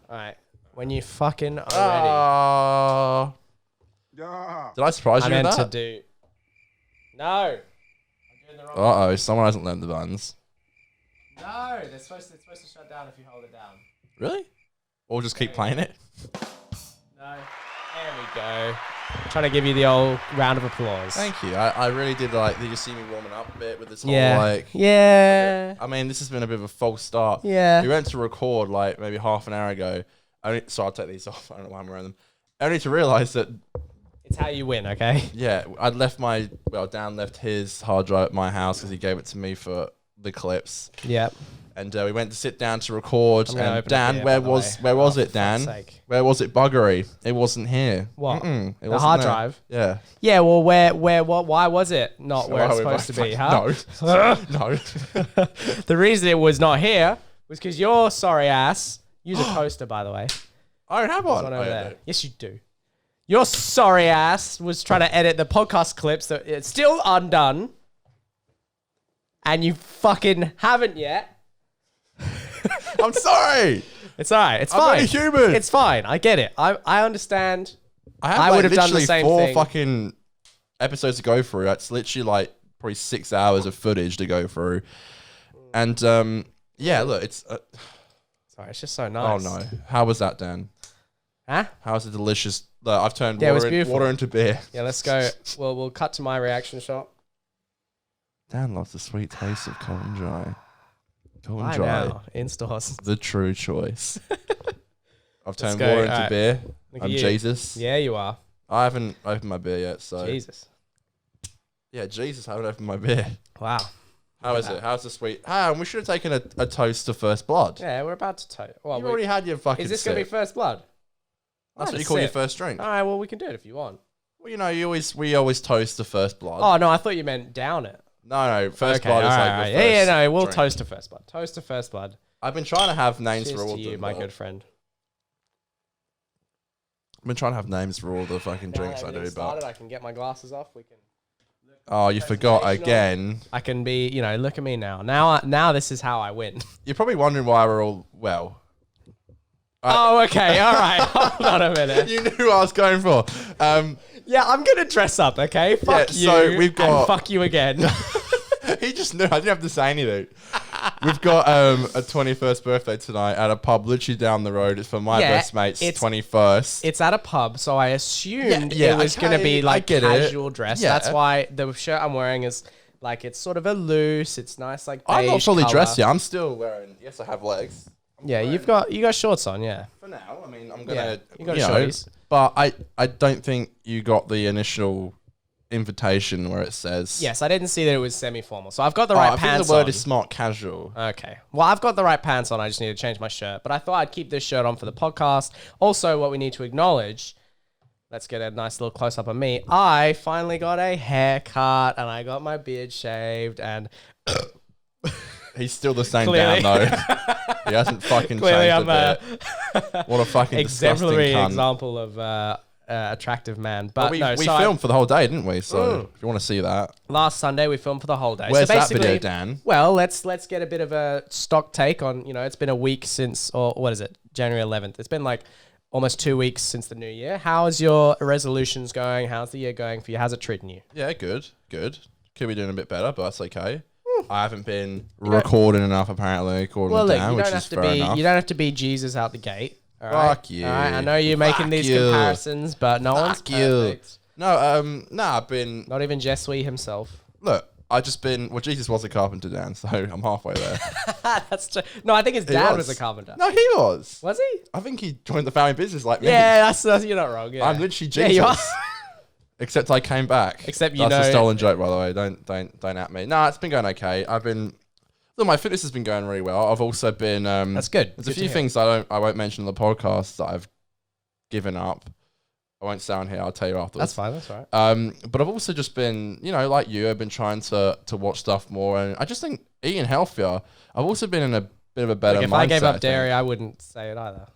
Alright. When you fucking are ready. Yeah. Did I surprise I you with meant to that? do... No. I'm doing the wrong Uh-oh, someone hasn't learned the buttons. No, it's supposed to shut down if you hold it down. Really? Or just keep playing it? No. There we go. Trying to give you the old round of applause. Thank you. I really did did you see me warming up a bit with this whole Yeah. I mean, this has been a bit of a false start. Yeah. We went to record maybe half an hour ago. So I'll take these off. I don't know why I'm wearing them. Only to realise that It's how you win, okay? yeah, I'd left Dan left his hard drive at my house because he gave it to me for the clips. Yep. And we went to sit down to record. I'm gonna And open a Dan, beer, where by the was way. it, For Dan? fuck's sake. Where was it, buggery? It wasn't here. What? It The wasn't hard there. drive? Yeah. Yeah, well, why was it not where it's supposed to be, huh? No. No. The reason it was not here was because your sorry ass... Use a toaster, by the way. I don't have one. One over Oh, yeah, there. no. Yes, you do. Your sorry ass was trying to edit the podcast clips that it's still undone. And you fucking haven't yet. I'm sorry. It's all right. It's I'm fine. only human. It's fine. I get it. I understand. I would have done the literally same 4 thing. fucking episodes to go through. It's literally probably 6 hours of footage to go through. And yeah, look, it's... Sorry, it's just so oh nice. no. How was that, Dan? Huh? How's it delicious? Look, I've turned Yeah, it was beautiful. water into beer. Yeah, let's go. Well, we'll cut to my reaction shot. Dan loves the sweet taste of cold and dry. Cold and I dry. know. In stores. The true choice. I've turned go. water into Alright. beer. Look at I'm you. Jesus. Yeah, you are. I haven't opened my beer yet, so... Jesus. Yeah, Jesus, I haven't opened my beer. Wow. How is it? How's the sweet... and we should have taken a toast to First Blood. Yeah, we're about to toast. Well, You've already had your fucking is this going to be sip. first blood? That's Had what a you call your sip. first drink. All right, well, we can do it if you want. Well, you know, we always toast to First Blood. Oh, no, I thought you meant down it. No, First Okay, Blood is all like right, the yeah, first yeah, no, we'll drink. toast to first blood. Toast to first blood. I've been trying to have names Cheers for all to of you, them. my though. good friend. I've been trying to have names for all the fucking drinks I do, but... I can get my glasses off. We can. Oh, you forgot again. I can be, look at me now. Now this is how I win. You're probably wondering why we're all... Well... Oh, okay, all right. Hold on a minute. You knew what I was going for. Yeah, I'm gonna dress up, okay? Fuck you. so we've got- and fuck you again. He just knew. I didn't have to say anything. We've got a 21st birthday tonight at a pub literally down the road. It's for my Yeah, best mate's it's- 21st. It's at a pub, so I assumed Yeah, it was gonna be okay, I like get it. casual dress. Yeah. That's why the shirt I'm wearing is like it's sort of a loose. It's nice, like I'm not beige fully colour. dressed yet. I'm still wearing... Yes, I have legs. Yeah, you got shorts on, yeah. For now, I mean, I'm Yeah, gonna... you got know, shorties. But I don't think you got the initial invitation where it says... Yes, I didn't see that it was semi-formal, so I've got the Oh, right I pants think the word on. is smart casual. Okay. Well, I've got the right pants on. I just need to change my shirt. But I thought I'd keep this shirt on for the podcast. Also, what we need to acknowledge, let's get a nice little close-up of me. I finally got a haircut, and I got my beard shaved, and He's still the same Clearly. down though. He hasn't fucking clearly changed I'm a a bit. What a fucking disgusting exemplary cunt. example of attractive man. But Well, we no, we so filmed for the whole day, didn't we? So Mm. if you want to see that, last Sunday we filmed for the whole day. where's so that basically, video, Dan? Well, let's get a bit of a stock take on, it's been a week since, or what is it, January 11th. It's been like almost 2 weeks since the new year. How's your resolutions going? How's the year going for you? How's it treating you? Yeah, good. Could be doing a bit better, but that's okay. I haven't been recording enough apparently, according Well, to look, Dan, you which don't is have to fair be enough. you don't have to be Jesus out the gate. All right? Fuck you. All right? I know you're making Fuck these you. comparisons, but no one's Fuck you. perfect. No, I've been... Not even Jesui himself. Look, I just been... Well, Jesus was a carpenter, Dan, so I'm halfway there. That's true. No, I think his dad was a carpenter. No, he was. Was he? I think he joined the family business like me. Yeah, that's you're not wrong. Yeah. I'm literally Yeah, Jesus. you are. Except I came back. Except you That's a know- stolen joke, by the way. Don't at me. No, it's been going okay. Look, my fitness has been going really well. I've also been. That's good. There's Good a to few hear. things I won't mention on the podcast that I've given up. I won't say on here. I'll tell you afterwards. That's fine. That's all right. But I've also just been, like you, I've been trying to watch stuff more, and I just think eating healthier. I've also been in a bit of a better Like, if mindset. I gave up think. dairy, I wouldn't say it either.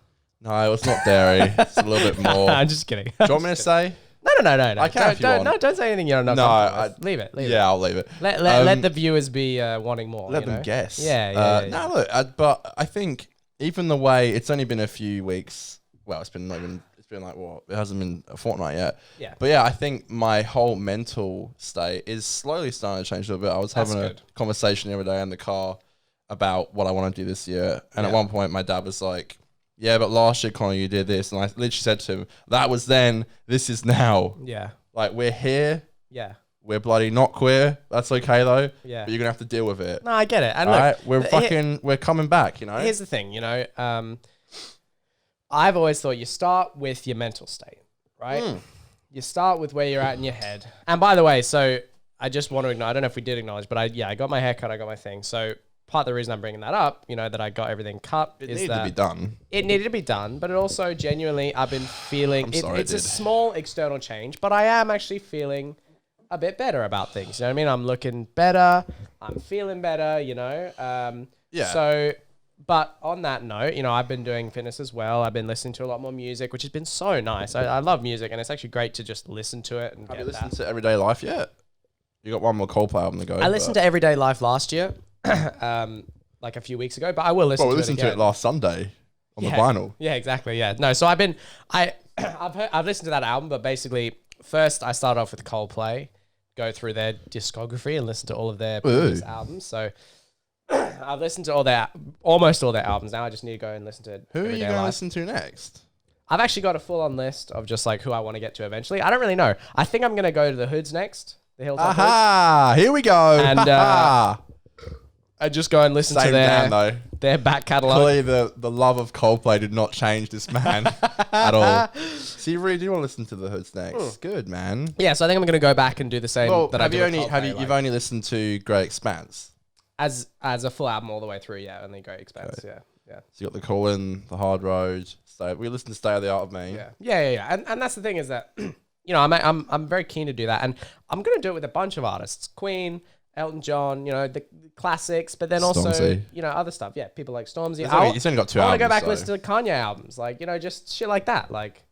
No, it's not dairy. It's a little bit more. I'm just kidding. Do you want me to say? No. I can if you want. No, don't say anything you're not No, comfortable with. Leave it. Leave it. Yeah, I'll leave it. Let the viewers be wanting more. Let them guess. Yeah. No, look, but I think even the way it's only been a few weeks. Well, it's been like what? It hasn't been a fortnight yet. Yeah. But yeah, I think my whole mental state is slowly starting to change a little bit. I was having a conversation the other day in the car about what I want to do this year. And at one point my dad was like, yeah, but last year, Conor, you did this. And I literally said to him, that was then, this is now. Yeah. Like, we're here. Yeah. We're bloody not queer. That's okay, though. Yeah. But you're going to have to deal with it. No, I get it. And look, we're coming back, you know? Here's the thing, you know. I've always thought you start with your mental state, right? You start with where you're at in your head. And by the way, so I just want to acknowledge, I don't know if we did acknowledge, but I got my hair cut, I got my thing. So part of the reason I'm bringing that up, you know, that I got everything cut It is needed that to be done. It needed to be done, but it also genuinely, I've been feeling, it's a small external change, but I am actually feeling a bit better about things. You know what I mean? I'm looking better. I'm feeling better, you know? Yeah. So, but on that note, you know, I've been doing fitness as well. I've been listening to a lot more music, which has been so nice. I love music, and it's actually great to just listen to it. And have you listened to Everyday Life yet? You got one more Coldplay album to go. I listened to Everyday Life last year, like a few weeks ago, but I will listen to it again. We listened to it last Sunday on the vinyl. Yeah, exactly. Yeah. No, so I've listened to that album, but basically first I started off with Coldplay, go through their discography and listen to all of their previous albums. So I've listened to almost all their albums. Now I just need to go and listen to Who are you going to listen to next? I've actually got a full-on list of just like who I want to get to eventually. I don't really know. I think I'm going to go to the Hoods next. The Hilltop Hoods. Here we go. And I just go and listen to their back catalogue. Clearly the love of Coldplay did not change this man at all. So you really do want to listen to the Hoods next. Good, man. Yeah, so I think I'm going to go back and do the same that I did with Coldplay, you've only listened to Great Expanse? As a full album all the way through, yeah, only Great Expanse, yeah. So you got the Call In, the Hard Road. We listened to Stay of the Art of Me. Yeah. And that's the thing is that, you know, I'm very keen to do that, and I'm gonna do it with a bunch of artists: Queen, Elton John, you know, the classics, but then also Stormzy. you know other stuff. Yeah, people like Stormzy. He's only got 2 albums. I want to go back and listen to the Kanye albums, like, you know, just shit like that. Like,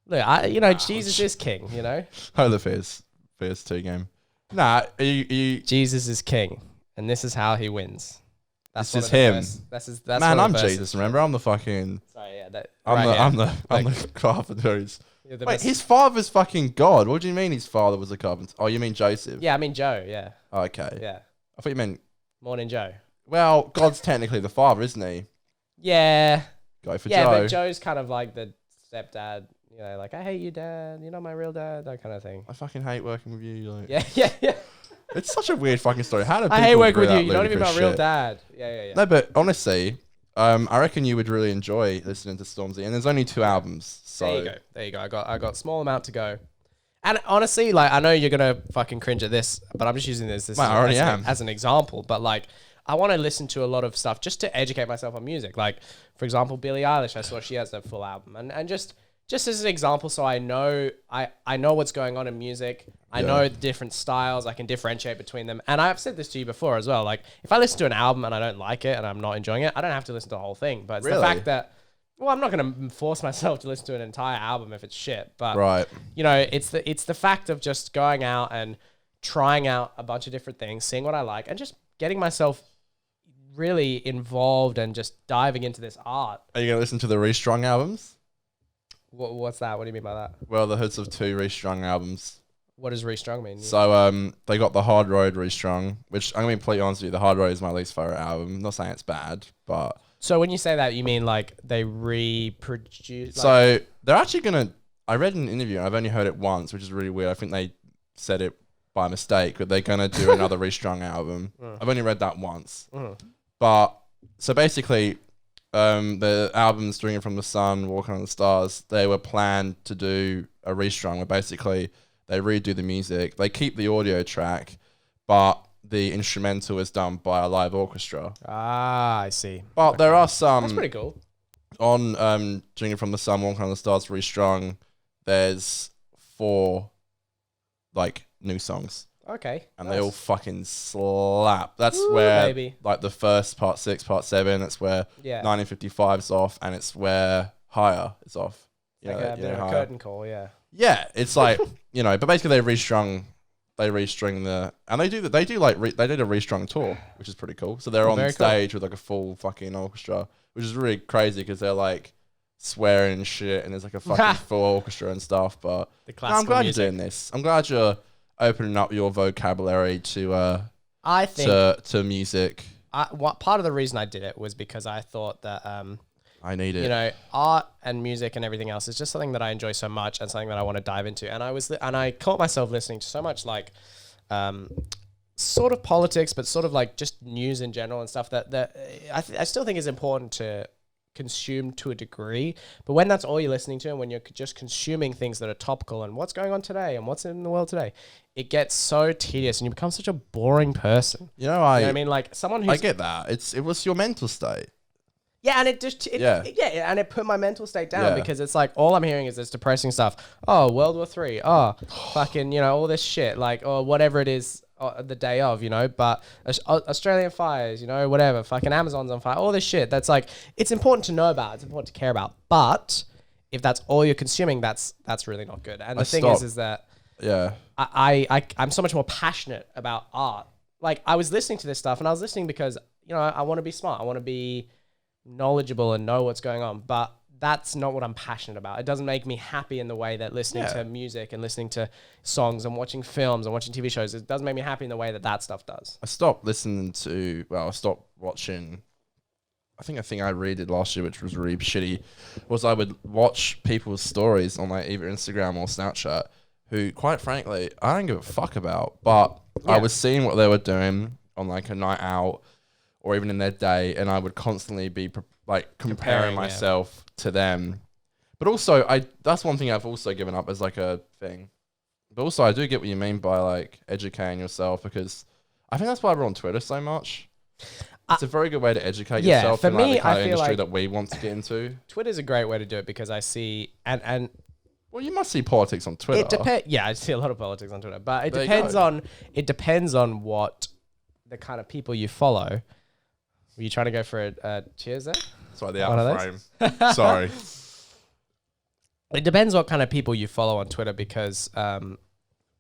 look, Jesus is king. You know, the Fierce 2 game. Nah, Jesus is king. And this is how he wins. That's just him. That's man, I'm Jesus. Remember, I'm the fucking. Sorry, yeah. I'm the carpenter. Wait, his father's fucking God. What do you mean his father was a carpenter? Oh, you mean Joseph? Yeah, I mean Joe. Yeah. Okay. Yeah. I thought you meant Morning Joe. Well, God's technically the father, isn't he? Yeah. Go for Joe. Yeah, but Joe's kind of like the stepdad. You know, like, I hate you, Dad. You're not my real dad. That kind of thing. I fucking hate working with you. Like. Yeah. It's such a weird fucking story. How do people I hate working with you. You're not even my real dad. Yeah. No, but honestly, I reckon you would really enjoy listening to Stormzy. And there's only 2 albums. So There you go. I got a small amount to go. And honestly, like, I know you're gonna fucking cringe at this, but I'm just using this as an example. But like, I want to listen to a lot of stuff just to educate myself on music. Like, for example, Billie Eilish. I saw she has a full album, and just as an example, so I know what's going on in music. I know the different styles. I can differentiate between them. And I've said this to you before as well. Like, if I listen to an album and I don't like it and I'm not enjoying it, I don't have to listen to the whole thing. But it's the fact that, well, I'm not going to force myself to listen to an entire album if it's shit. But, you know, it's the fact of just going out and trying out a bunch of different things, seeing what I like, and just getting myself really involved and just diving into this art. Are you going to listen to the Restrung albums? What's that? What do you mean by that? Well, the Hoods of 2 Restrung albums. What does Restrung mean? So they got the Hard Road Restrung, which I'm going to be completely honest with you, the Hard Road is my least favorite album. I'm not saying it's bad, but... So when you say that, you mean like they reproduce... So they're actually going to... I read an interview, and I've only heard it once, which is really weird. I think they said it by mistake, but they're going to do another Restrung album. I've only read that once. But, so basically... the albums Stringing from the Sun, Walking on the Stars, they were planned to do a restrung where basically they redo the music. They keep the audio track, but the instrumental is done by a live orchestra. Ah, I see. But there are some... That's pretty cool. On Stringing from the Sun, Walking on the Stars, restrung, there's 4 like new songs. Okay. And they all fucking slap. That's where, baby. like, the first part 6, part 7, it's where 1955's off, and it's where Higher is off. Like a bit of a curtain call, yeah. Yeah, it's like, you know, but basically they restring the, and they did a restrung tour, which is pretty cool. So they're on stage with like a full fucking orchestra, which is really crazy because they're like swearing and shit, and there's like a fucking full orchestra and stuff. But The no, classical I'm glad music. you're doing this. I'm glad you're opening up your vocabulary to I think to music. what part of the reason I did it was because I thought that I need it. you know, art and music and everything else is just something that I enjoy so much and something that I want to dive into. And I caught myself listening to so much like sort of politics, but sort of like just news in general and stuff that I still think is important to consume to a degree. But when that's all you're listening to, and when you're just consuming things that are topical and what's going on today and what's in the world today, it gets so tedious and you become such a boring person. You know You know what I mean? Like someone who's I get that. It was your mental state. yeah, and and it put my mental state down Yeah. because it's like all I'm hearing is this depressing stuff. Oh, World War III. Oh, fucking, you know, all this shit, like, or whatever it is, the day of, you know. But Australian fires, you know, whatever. Fucking Amazon's on fire. All this shit. That's like, it's important to know about. It's important to care about. But if that's all you're consuming, that's really not good. And the thing is that Yeah. I'm so much more passionate about art. Like I was listening to this stuff, and I was listening because you know I want to be smart. I want to be knowledgeable and know what's going on, but that's not what I'm passionate about. It doesn't make me happy in the way that listening to music and listening to songs and watching films and watching TV shows, it doesn't make me happy in the way that stuff does. I stopped I stopped watching. I think a thing I redid last year, which was really shitty, was I would watch people's stories on like either Instagram or Snapchat, who, quite frankly, I don't give a fuck about. But I was seeing what they were doing on like a night out or even in their day, and I would constantly be like comparing myself to them. But also, that's one thing I've also given up as like a thing. But also, I do get what you mean by like educating yourself, because I think that's why we're on Twitter so much. It's a very good way to educate yourself for in like me, the kind I of feel industry like that we want to get into. Twitter's a great way to do it because I see and Well, you must see politics on Twitter. it depends. Yeah, I see a lot of politics on Twitter, but There you depends on what the kind of people you follow. Were you trying to go for a cheers there? Sorry, the One of out of frame. Sorry. It depends what kind of people you follow on Twitter because Bernie.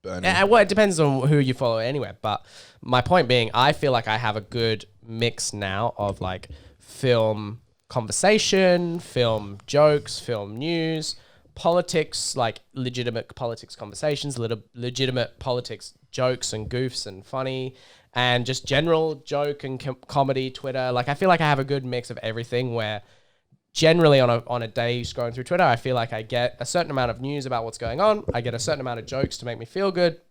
well, it depends on who you follow anywhere. But my point being, I feel like I have a good mix now of like film conversation, film jokes, film news, politics, like legitimate politics conversations, legitimate politics jokes and goofs and funny, and just general joke and comedy Twitter. Like I feel like I have a good mix of everything where generally on a day scrolling through Twitter, I feel like I get a certain amount of news about what's going on. I get a certain amount of jokes to make me feel good.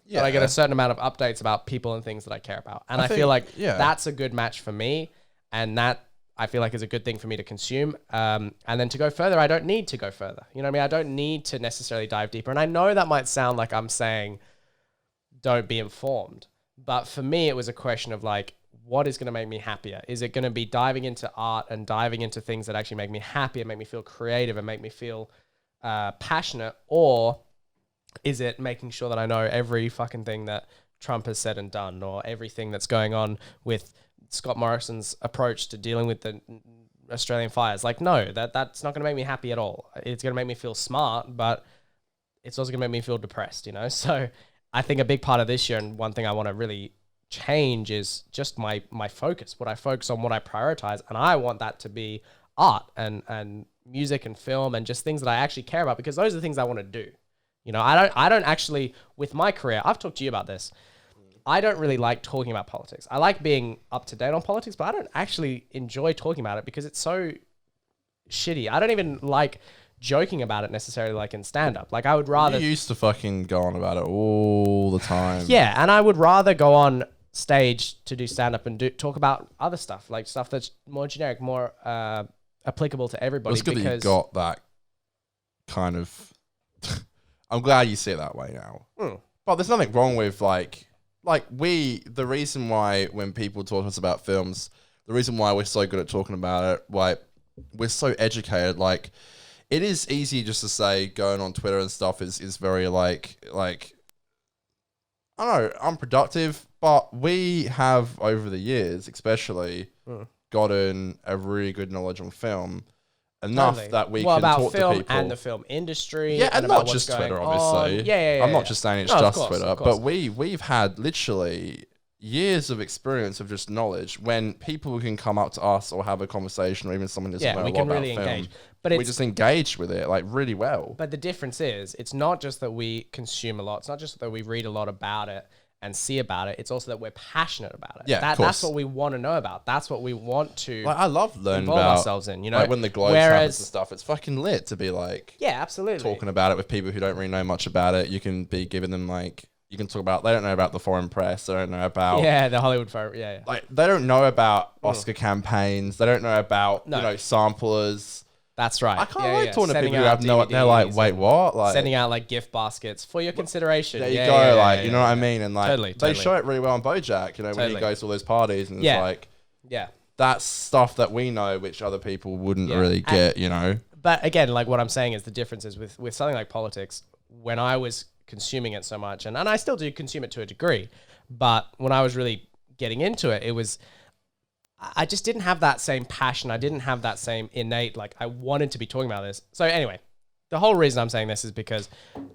Yeah. But I get a certain amount of updates about people and things that I care about. And I feel like that's a good match for me. And that I feel like is a good thing for me to consume. And then to go further, I don't need to go further. You know what I mean? I don't need to necessarily dive deeper. And I know that might sound like I'm saying don't be informed. But for me, it was a question of like, what is going to make me happier? Is it going to be diving into art and diving into things that actually make me happy and make me feel creative and make me feel passionate? Or is it making sure that I know every fucking thing that Trump has said and done, or everything that's going on with Scott Morrison's approach to dealing with the Australian fires? Like, no, that's not going to make me happy at all. It's going to make me feel smart, but it's also going to make me feel depressed, you know? So I think a big part of this year, and one thing I want to really change, is just my focus, what I focus on, what I prioritize. And I want that to be art and music and film and just things that I actually care about, because those are the things I want to do. You know, I don't actually, with my career, I've talked to you about this. I don't really like talking about politics. I like being up to date on politics, but I don't actually enjoy talking about it because it's so shitty. I don't even like joking about it necessarily, like in stand-up. Like I would rather... You used to fucking go on about it all the time. Yeah, and I would rather go on stage to do stand-up and talk about other stuff, like stuff that's more generic, more applicable to everybody. Well, it's good that you got that kind of... I'm glad you see it that way now. But there's nothing wrong with the reason why when people talk to us about films, the reason why we're so good at talking about it, why we're so educated, like it is easy just to say going on Twitter and stuff is very like I don't know, unproductive, but we have over the years especially gotten a really good knowledge on film. Enough that we can talk to people and the film industry. Yeah, and not just Twitter, obviously. Yeah. I'm not just saying it's just Twitter, but we've had literally years of experience of just knowledge. When people can come up to us or have a conversation, or even someone who doesn't know a we lot can about really film, engage. But we just engage with it like really well. But the difference is, it's not just that we consume a lot. It's not just that we read a lot about it and see about it. It's also that we're passionate about it. Yeah, of course. That's what we want to know about. That's what we want to Like, I love learning involve about ourselves in. You know, like when the Globes happens and stuff. It's fucking lit to be like absolutely talking about it with people who don't really know much about it. You can be giving them like. You can talk about, they don't know about the foreign press. They don't know about... Yeah, the Hollywood... Yeah. Like, they don't know about Oscar campaigns. They don't know about, you know, samplers. That's right. I can't like talking to people who have no... They're like, wait, what? Like sending out, like, gift baskets for your consideration. There you go. You know what I mean? And, like, totally. They show it really well on BoJack, you know, when he goes to all those parties. And it's like... Yeah. That's stuff that we know, which other people wouldn't really get, you know? But, again, like, what I'm saying is the difference is with something like politics, when I was... consuming it so much, and I still do consume it to a degree, but when I was really getting into it, I just didn't have that same passion. I didn't have that same innate, like, I wanted to be talking about this. So anyway, the whole reason I'm saying this is because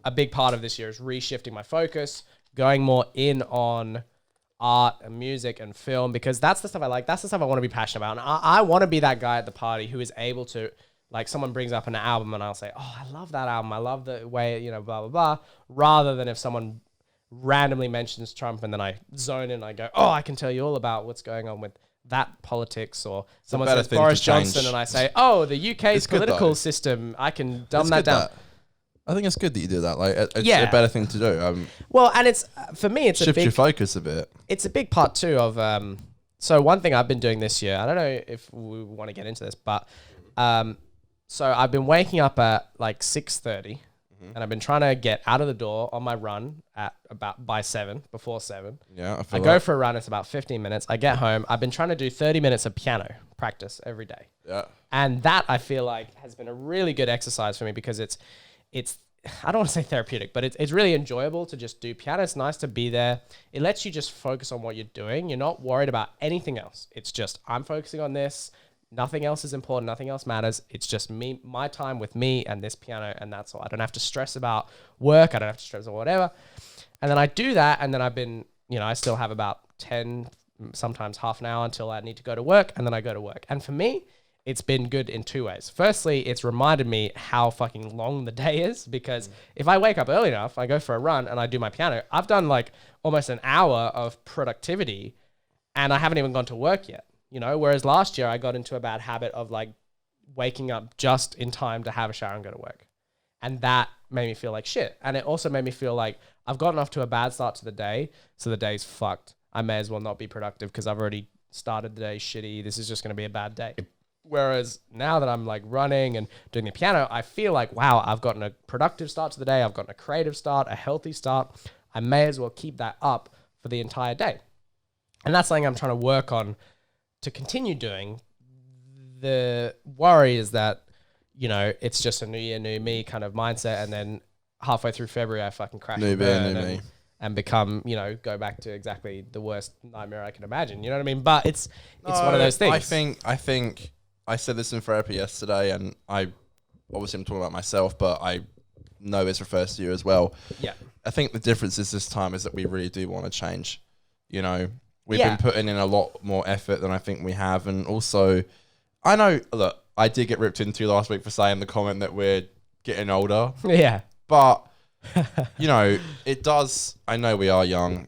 a big part of this year is reshifting my focus, going more in on art and music and film, because that's the stuff I like. That's the stuff I want to be passionate about. And I want to be that guy at the party who is able to, like, someone brings up an album and I'll say, oh, I love that album. I love the way, you know, blah, blah, blah. Rather than if someone randomly mentions Trump and then I zone in and I go, oh, I can tell you all about what's going on with that politics. Or someone says Boris Johnson and I say, oh, the UK's political system. I can dumb that down. I think it's good that you do that. Like, it's a better thing to do. Well, and it's, for me, it's shift your focus a bit. It's a big part too of, so one thing I've been doing this year, I don't know if we want to get into this, but, so I've been waking up at like 6:30 and I've been trying to get out of the door on my run at before 7. Yeah. I go for a run. It's about 15 minutes. I get home. I've been trying to do 30 minutes of piano practice every day. Yeah. And that I feel like has been a really good exercise for me because it's, I don't want to say therapeutic, but it's really enjoyable to just do piano. It's nice to be there. It lets you just focus on what you're doing. You're not worried about anything else. It's just, I'm focusing on this. Nothing else is important. Nothing else matters. It's just me, my time with me and this piano, and that's all. I don't have to stress about work. I don't have to stress about whatever. And then I do that, and then I've been, you know, I still have about 10, sometimes half an hour until I need to go to work, and then I go to work. And for me, it's been good in 2 ways. Firstly, it's reminded me how fucking long the day is, because if I wake up early enough, I go for a run and I do my piano, I've done like almost an hour of productivity, and I haven't even gone to work yet. You know, whereas last year I got into a bad habit of like waking up just in time to have a shower and go to work. And that made me feel like shit. And it also made me feel like I've gotten off to a bad start to the day. So the day's fucked. I may as well not be productive because I've already started the day shitty. This is just going to be a bad day. Whereas now that I'm like running and doing the piano, I feel like, wow, I've gotten a productive start to the day. I've gotten a creative start, a healthy start. I may as well keep that up for the entire day. And that's something I'm trying to work on to continue doing. The worry is that, you know, it's just a new year, new me kind of mindset. And then halfway through February, I fucking crash and burn and become, you know, go back to exactly the worst nightmare I can imagine. You know what I mean? But it's one of those things. I think I said this in therapy yesterday, and obviously I'm talking about myself, but I know this refers to you as well. Yeah. I think the difference is this time is that we really do want to change, you know. We've been putting in a lot more effort than I think we have. And also, I know, look, I did get ripped into last week for saying the comment that we're getting older. Yeah. But, you know, it does, I know we are young,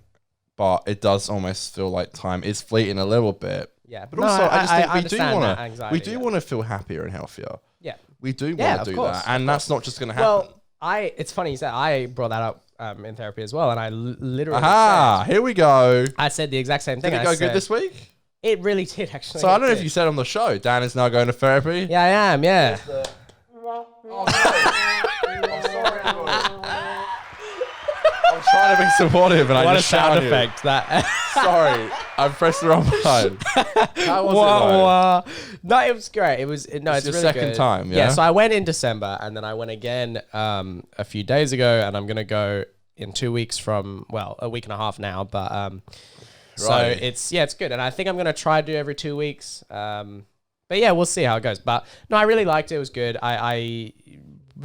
but it does almost feel like time is fleeting a little bit. Yeah. But also, I just think we do want to feel happier and healthier. Yeah. We do want to do that. And that's not just going to happen. Well, it's funny you said, I brought that up in therapy as well, and I literally here we go. I said the exact same thing. Did it go good this week? It really did, actually. So I don't know if you said on the show, Dan is now going to therapy. Yeah, I am, yeah. I'm sorry, I'm trying to be supportive, and I just shouted. What a sound effect, that. Sorry, I pressed the wrong button. How was it? No, it was great. It's your really second good. time, Yeah, so I went in December, and then I went again a few days ago, and I'm going to go in 2 weeks from, well, a week and a half now, but so it's good. And I think I'm going to try to do every 2 weeks. But yeah, we'll see how it goes. But no, I really liked it. It was good. I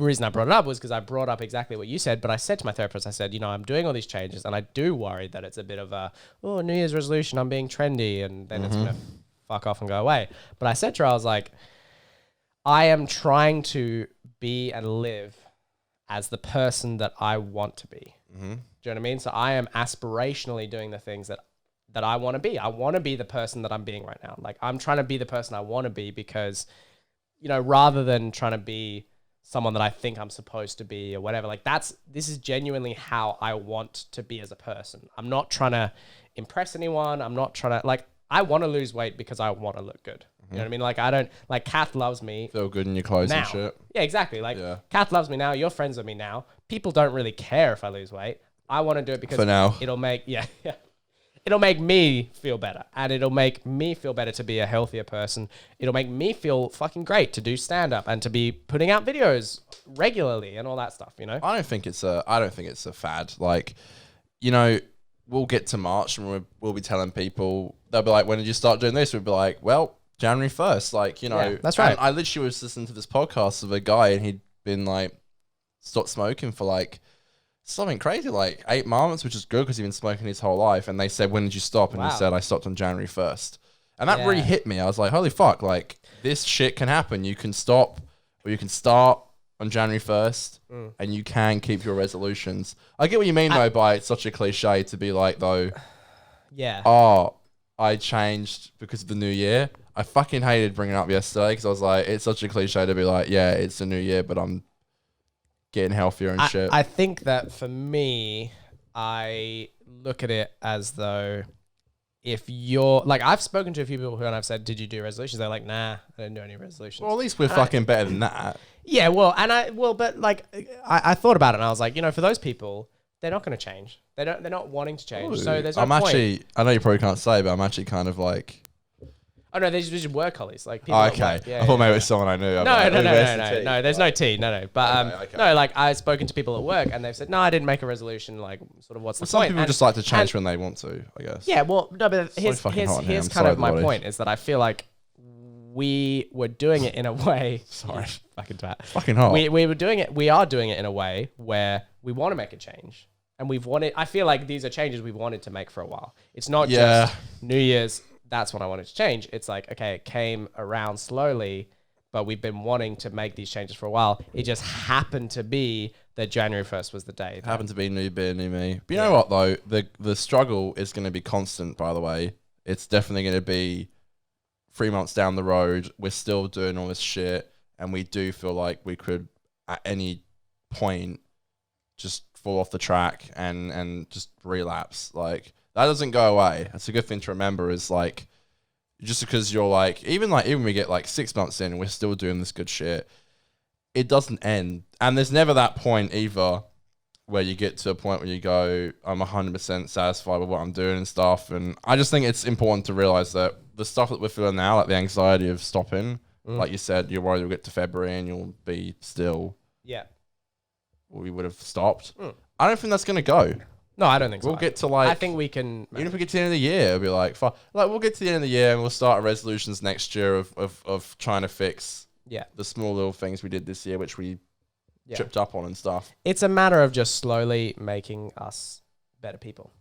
reason I brought it up was because I brought up exactly what you said, but I said to my therapist, I said, I'm doing all these changes and I do worry that it's a bit of a, New Year's resolution, I'm being trendy and then it's going to fuck off and go away. But I said to her, I was like, I am trying to be and live as the person that I want to be. Do you know what I mean? So I am aspirationally doing the things that I want to be. I want to be the person that I'm being right now. Like I'm trying to be the person I want to be because, rather than trying to be someone that I think I'm supposed to be or whatever, like this is genuinely how I want to be as a person. I'm not trying to impress anyone. I'm not trying to I want to lose weight because I want to look good. You know what I mean? Like I don't, Kath loves me. Feel good in your clothes now. and shit. Yeah, exactly. Kath loves me now. You're friends with me now. People don't really care if I lose weight. I want to do it because for now. It'll make, it'll make me feel better, and it'll make me feel better to be a healthier person. It'll make me feel fucking great to do stand up and to be putting out videos regularly and all that stuff, I don't think it's a fad. We'll get to March and we'll be telling people, they'll be like, when did you start doing this? We'll be like, well, January 1st. Yeah, that's right. I literally was listening to this podcast of a guy and he'd been stopped smoking for something crazy, 8 months, which is good because he'd been smoking his whole life. And they said, when did you stop? And he said, I stopped on January 1st. And that really hit me. I was like, holy fuck, this shit can happen. You can stop or you can start on January 1st and you can keep your resolutions. I get what you mean, though, by it's such a cliche to be I changed because of the new year. I fucking hated bringing it up yesterday because I was like, it's such a cliche to be it's a new year, but I'm getting healthier and shit. I think that for me, I look at it as though if you're I've spoken to a few people and I've said, did you do resolutions? They're like, nah, I didn't do any resolutions. Well, at least we're fucking better than that. Yeah, well, but I thought about it and I was like, for those people, they're not going to change. They're not wanting to change. Ooh, so there's no point. I know you probably can't say, but I'm actually kind of Oh no, these are work colleagues. People okay. Yeah, I thought maybe it was someone I knew. No. There's no tea. No. But okay. no, I've spoken to people at work and they've said, no, I didn't make a resolution. What's the point? Some people just like to change when they want to, I guess. Yeah, well, no, but here's kind of my point is that I feel like we were doing it in a way. Sorry, fucking twat. Fucking hot. We were doing it. We are doing it in a way where we want to make a change, and I feel like these are changes we've wanted to make for a while. It's not just New Year's. That's when I wanted to change. It's okay, it came around slowly, but we've been wanting to make these changes for a while. It just happened to be that January 1st was the day. It happened to be new beer, new me. But you know what, though? The struggle is going to be constant, by the way. It's definitely going to be 3 months down the road. We're still doing all this shit, and we do feel like we could, at any point, just fall off the track and just relapse. That doesn't go away. That's a good thing to remember is just because you're even we get 6 months in and we're still doing this good shit, it doesn't end. And there's never that point either where you get to a point where you go, I'm 100% satisfied with what I'm doing and stuff. And I just think it's important to realize that the stuff that we're feeling now, the anxiety of stopping, like you said, you're worried you'll get to February and you'll be still. Yeah. We would have stopped. I don't think that's going to go. No, I don't think so. We'll get to I think we can. Even if we get to the end of the year, it'll be we'll get to the end of the year and we'll start our resolutions next year of trying to fix the small little things we did this year, which we tripped up on and stuff. It's a matter of just slowly making us better people.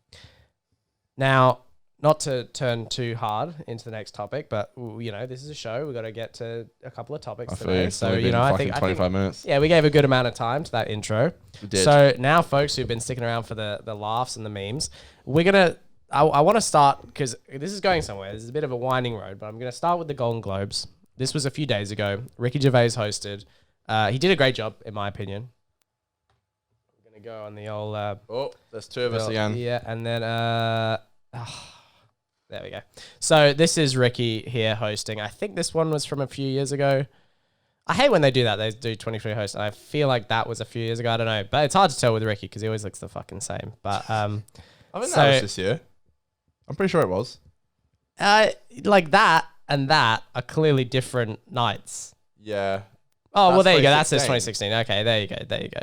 Now, not to turn too hard into the next topic, but this is a show. We've got to get to a couple of topics today. So I think 25 minutes. Yeah, we gave a good amount of time to that intro. We did. So now, folks who've been sticking around for the laughs and the memes, I want to start because this is going somewhere. This is a bit of a winding road, but I'm going to start with the Golden Globes. This was a few days ago. Ricky Gervais hosted. He did a great job, in my opinion. I'm going to go on the old. There's two of us again. Yeah, and then there we go. So this is Ricky here hosting. I think this one was from a few years ago. I hate when they do that. They do 23 hosts, and I feel like that was a few years ago. I don't know, but it's hard to tell with Ricky because he always looks the fucking same. But I think that was this year. I'm pretty sure it was. That and that are clearly different nights. Yeah. Oh, well, there you go. That says 2016. Okay, there you go.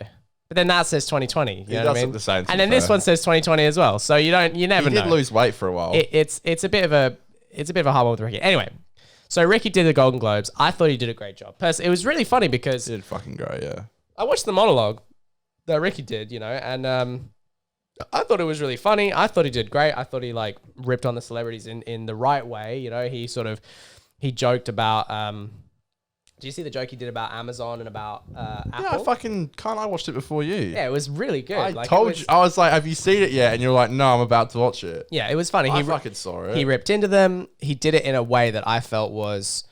But then that says 2020. You know what I mean? The same, and then this one says 2020 as well. So you never know. He did lose weight for a while. It's a bit of a hard one with Ricky. Anyway, so Ricky did the Golden Globes. I thought he did a great job. It was really funny because he did fucking great, yeah. I watched the monologue that Ricky did, and I thought it was really funny. I thought he did great. I thought he like ripped on the celebrities in the right way. He joked about. Do you see the joke he did about Amazon and about Apple? I watched it before you. Yeah, it was really good. I told you. I was like, have you seen it yet? And you're like, no, I'm about to watch it. Yeah, it was funny. I fucking saw it. He ripped into them. He did it in a way that I felt was,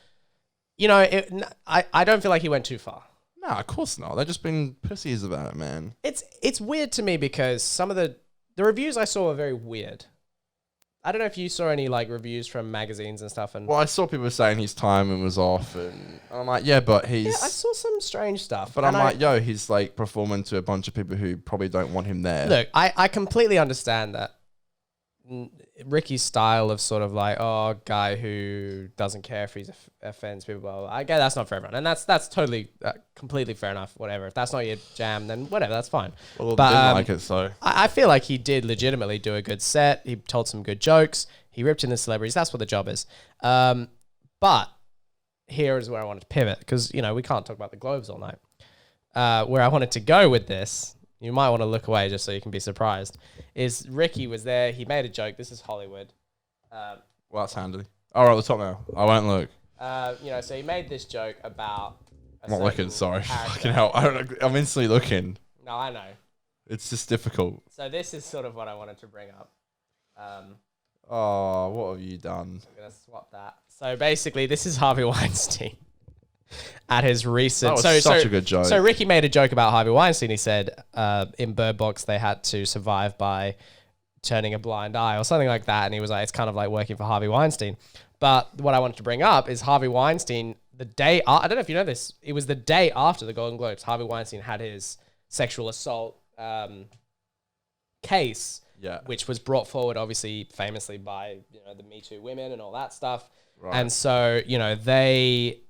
I don't feel like he went too far. No, of course not. They're just being pussies about it, man. It's weird to me because some of the reviews I saw were very weird. I don't know if you saw any like reviews from magazines and stuff. Well, I saw people saying his timing was off, and I'm like, yeah, but he's. Yeah, I saw some strange stuff. But I'm like, he's like performing to a bunch of people who probably don't want him there. Look, I completely understand that Ricky's style of sort of like, guy who doesn't care if he offends people. Blah, blah, blah. I get that's not for everyone, and that's totally completely fair enough. Whatever. If that's not your jam, then whatever, that's fine. Well, but didn't like it, so I feel like he did legitimately do a good set. He told some good jokes. He ripped in the celebrities. That's what the job is. But here is where I wanted to pivot because we can't talk about the Globes all night. Where I wanted to go with this. You might want to look away just so you can be surprised. Is Ricky was there. He made a joke. This is Hollywood. Well, that's handy. All right, at the top now. I won't look. So he made this joke about... I'm not looking, sorry. Fucking hell. I'm instantly looking. No, I know. It's just difficult. So this is sort of what I wanted to bring up. What have you done? I'm going to swap that. So basically, this is Harvey Weinstein. At his recent... That was such a good joke. So Ricky made a joke about Harvey Weinstein. He said in Bird Box they had to survive by turning a blind eye or something like that. And he was like, it's kind of like working for Harvey Weinstein. But what I wanted to bring up is Harvey Weinstein, the day... I don't know if you know this. It was the day after the Golden Globes. Harvey Weinstein had his sexual assault case, which was brought forward, obviously, famously by the Me Too women and all that stuff. Right. And so, they...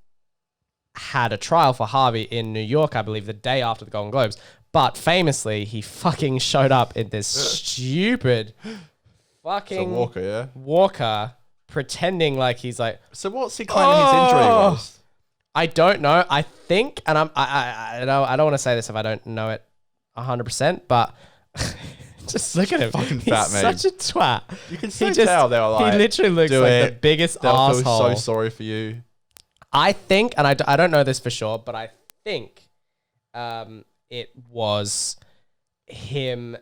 had a trial for Harvey in New York, I believe, the day after the Golden Globes. But famously, he fucking showed up in this stupid fucking Walker pretending like he's like... So what's he claiming his injury was? I don't know. I think, and I don't want to say this if I don't know it 100%, but just look at him. Fucking he's fat, mate. Such a twat. You can tell they were like... He literally looks like the biggest asshole. Feel so sorry for you. I think, and I don't know this for sure, but I think it was him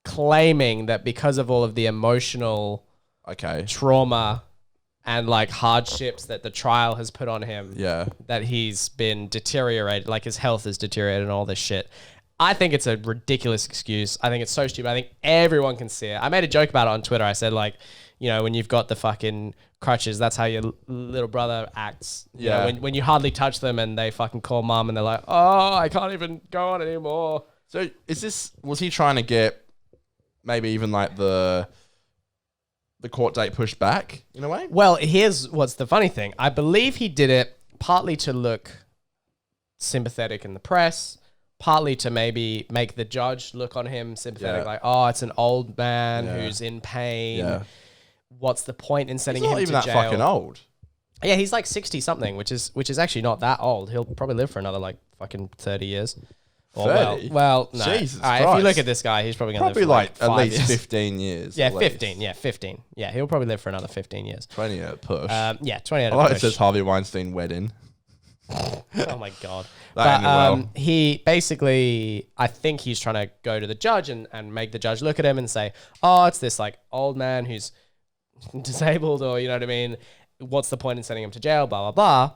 claiming that because of all of the emotional trauma and like hardships that the trial has put on him, that he's been deteriorated, like his health has deteriorated and all this shit. I think it's a ridiculous excuse. I think it's so stupid. I think everyone can see it. I made a joke about it on Twitter. I said like, when you've got the fucking crutches, that's how your little brother acts. When you hardly touch them and they fucking call mom and they're like, I can't even go on anymore. So was he trying to get maybe even like the court date pushed back in a way? Well, here's what's the funny thing. I believe he did it partly to look sympathetic in the press, partly to maybe make the judge look on him sympathetic, like, it's an old man who's in pain. Yeah. What's the point in sending him to jail? He's not even that fucking old. Yeah, he's like 60 something, which is actually not that old. He'll probably live for another like fucking 30 years. 30? Well, no. Jesus Christ. If you look at this guy, he's probably going to live for like at least years. 15 years. Yeah, 15. Yeah, 15. Yeah, he'll probably live for another 15 years. 20 at a push. 20 at a push. I like it says Harvey Weinstein wedding. Oh my God. He basically, I think he's trying to go to the judge and make the judge look at him and say, it's this like old man who's disabled, or you know what I mean? What's the point in sending him to jail? Blah, blah, blah.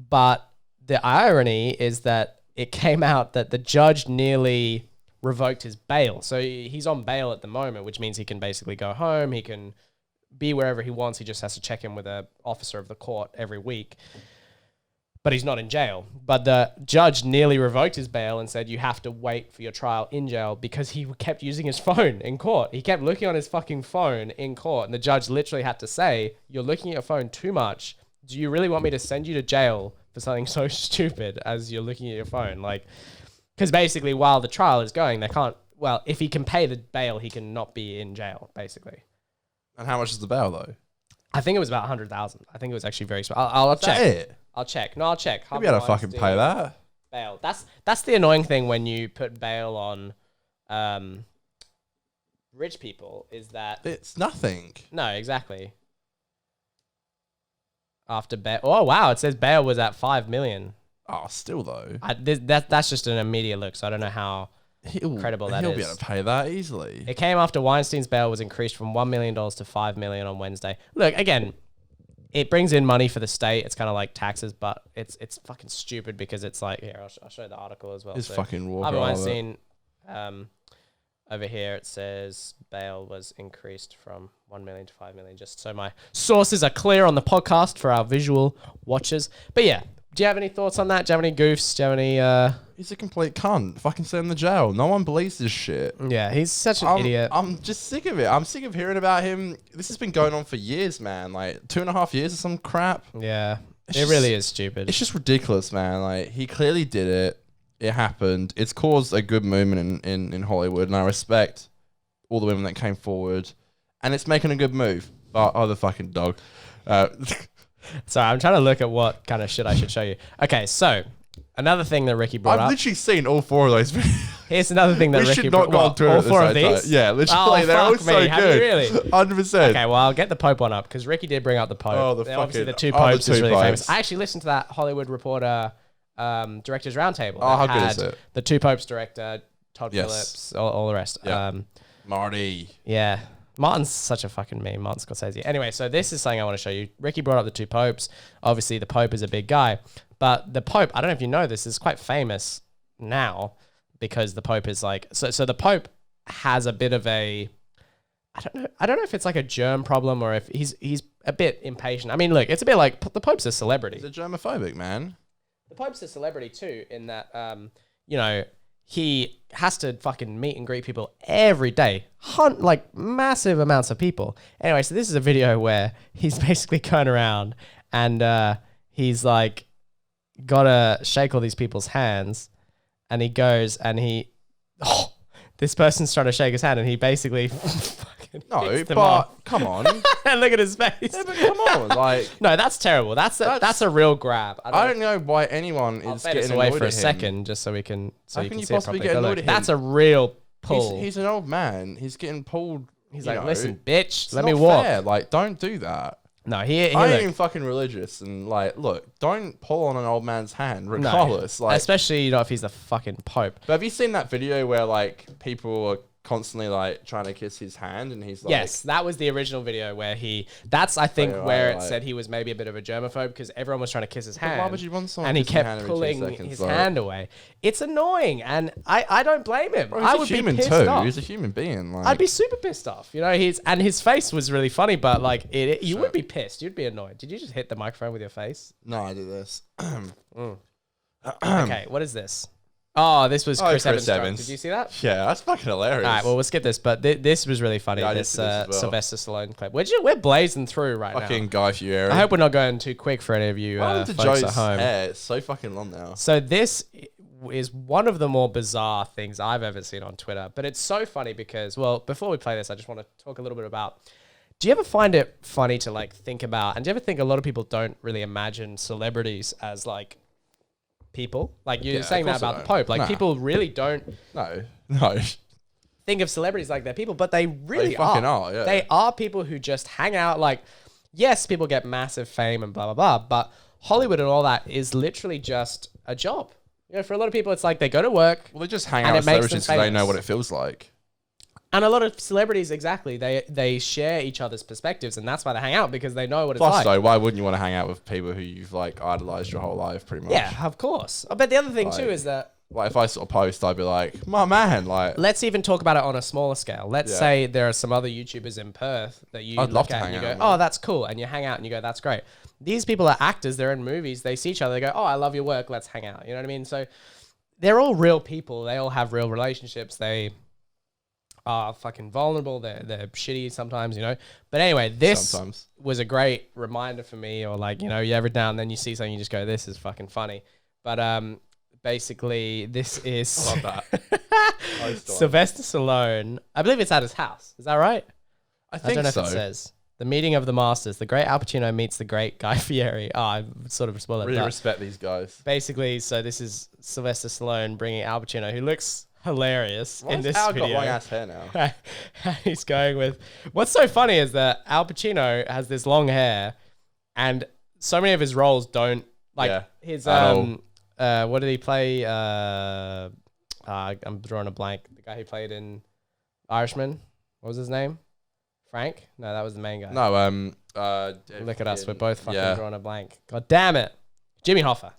But the irony is that it came out that the judge nearly revoked his bail. So he's on bail at the moment, which means he can basically go home. He can be wherever he wants. He just has to check in with an officer of the court every week. But he's not in jail. But the judge nearly revoked his bail and said you have to wait for your trial in jail because he kept using his phone in court. He kept looking on his fucking phone in court. And the judge literally had to say, you're looking at your phone too much. Do you really want me to send you to jail for something so stupid as you're looking at your phone? Like, because basically while the trial is going, they can't, well, if he can pay the bail, he can not be in jail, basically. And how much is the bail though? I think it was about 100,000. I think it was actually very small. I'll check. Is that it? I'll check. No, I'll check. Maybe I don't fucking pay that. bail. That's the annoying thing when you put bail on rich people is that It's nothing. no, exactly. After bail, oh wow, it says bail was at 5 million. Oh, still though. That's just an immediate look, so I don't know how credible that he'll is. be able to pay that easily. It came after Weinstein's bail was increased from $1 million to $5 million on Wednesday. Look, again, it brings in money for the state. It's kind of like taxes, but it's fucking stupid because it's like, here, I'll show you the article as well. It's so, fucking war. Harvey Weinstein, over here it says bail was increased from 1 million to 5 million, just so my sources are clear on the podcast for our visual watchers. But yeah, do you have any thoughts on that? Do you have any goofs? Do you have any... He's a complete cunt. Fucking send him in the jail. No one believes this shit. Yeah, he's such an idiot. I'm just sick of it. I'm sick of hearing about him. This has been going on for years, man. Like 2.5 years or some crap. Yeah, It's it just- really is stupid. It's just ridiculous, man. Like he clearly did it. It happened. It's caused a good movement in Hollywood, and I respect all the women that came forward. And it's making a good move. But the fucking dog. Sorry, I'm trying to look at what kind of shit I should show you. Okay, so another thing that Ricky brought I've up. literally seen all 4 of those videos. Here's another thing that We Ricky should not brought go on Twitter all at the 4 of same time. these? Yeah, literally. Oh, They're all fuck so me. Have you good. really? 100%. Okay, well, I'll get the Pope one up because Ricky did bring up the Pope. Oh, the Obviously, the fucking- two oh, the popes two is really popes. famous. I actually listened to that Hollywood Reporter Directors Roundtable. Oh, that how good is had it? The two popes director, Todd Yes. Phillips, all the rest. Yeah. Marty. Yeah. Martin's such a fucking meme, Martin Scorsese. Anyway, so this is something I want to show you. Ricky brought up the two popes. Obviously, the Pope is a big guy. But the Pope, I don't know if you know this, is quite famous now because the Pope is like... So the Pope has a bit of a... I don't know if it's like a germ problem or if he's a bit impatient. I mean, look, it's a bit like... The Pope's a celebrity. He's a germophobic, man. The Pope's a celebrity too, in that, he has to fucking meet and greet people every day. Like massive amounts of people. Anyway, so this is a video where he's basically going around and he's like gotta shake all these people's hands and he goes and this person's trying to shake his hand and he basically fucking No, kicks them but off. come on. And look at his face. Yeah, but come on, like No, that's terrible. That's a real grab. I don't know why anyone I'll is fade this getting away annoyed for a at him. second just so we can How you can can you see it possibly properly. get But annoyed look, at him? that's a real pull. He's an old man. He's getting pulled. He's you like, know, listen, bitch, it's let me not walk. fair. Like, don't do that. No, I ain't look, even fucking religious, and like, look, don't pull on an old man's hand, no. regardless. Like, especially if he's the fucking Pope. but have you seen that video where like people are constantly like trying to kiss his hand, and he's like, Yes, that was the original video where that's I think where it like- said he was maybe a bit of a germaphobe because everyone was trying to kiss his But hand. why would you want someone and he kissing your kept hand every 2 pulling seconds, his like- hand away. It's annoying, and I don't blame him. Bro, I he's would a human be pissed too. off. He's a human being. Like, I'd be super pissed off. His face was really funny, but like you would be pissed. You'd be annoyed. Did you just hit the microphone with your face? no, I did this. Okay, what is this? Oh, this was Chris Evans. Did you see that? Yeah, that's fucking hilarious. All right, well, we'll skip this, but this was really funny. Yeah, I did this see this as well. Sylvester Stallone clip. We're blazing through right fucking now. Guy Fieri. I hope we're not going too quick for any of you What happened to folks Joe's at home. hair? It's so fucking long now. So this is one of the more bizarre things I've ever seen on Twitter, but it's so funny because, well, before we play this, I just want to talk a little bit about, do you ever find it funny to like think about, and do you ever think a lot of people don't really imagine celebrities as like people? Like you're Yeah, saying of that course about I the don't. Pope. Like Nah. people really don't No. think of celebrities like they're people, but they really fucking are, yeah. They are people who just hang out. Like, yes, people get massive fame and blah, blah, blah, but Hollywood and all that is literally just a job. For a lot of people, it's like they go to work. Well, they just hang And out it with makes them celebrities because they know famous. what it feels like. And a lot of celebrities, exactly, they share each other's perspectives, and that's why they hang out, because they know what it's Plus, like. though, why wouldn't you want to hang out with people who you've like idolized your whole life, pretty much? Yeah, of course. But the other thing too Like- is that, Like, if I sort of post, I'd be like, my man, like, let's even talk about it on a smaller scale. Let's Yeah. say there are some other YouTubers in Perth that you I'd love look to at and hang you out go, with. oh, that's cool. And you hang out and you go, that's great. These people are actors. They're in movies. They see each other. They go, oh, I love your work. Let's hang out. You know what I mean? So they're all real people. They all have real relationships. They are fucking vulnerable. They're shitty sometimes, But anyway, this sometimes. was a great reminder for me, or like, every now and then you see something, you just go, this is fucking funny. But basically, this is Love that. Sylvester Stallone. I believe it's at his house. Is that right? I I think don't know so. if it says. The meeting of the masters. The great Al Pacino meets the great Guy Fieri. Oh, I sort of spoiled it. Really respect these guys. Basically, so this is Sylvester Stallone bringing Al Pacino, who looks hilarious in this Al video. got long ass hair now. He's going with... What's so funny is that Al Pacino has this long hair, and so many of his roles don't... Like, his... what did he play? I'm drawing a blank. The guy who played in Irishman. What was his name? Frank? No, that was the main guy. No, Look at us. We're both fucking drawing a blank. God damn it. Jimmy Hoffa.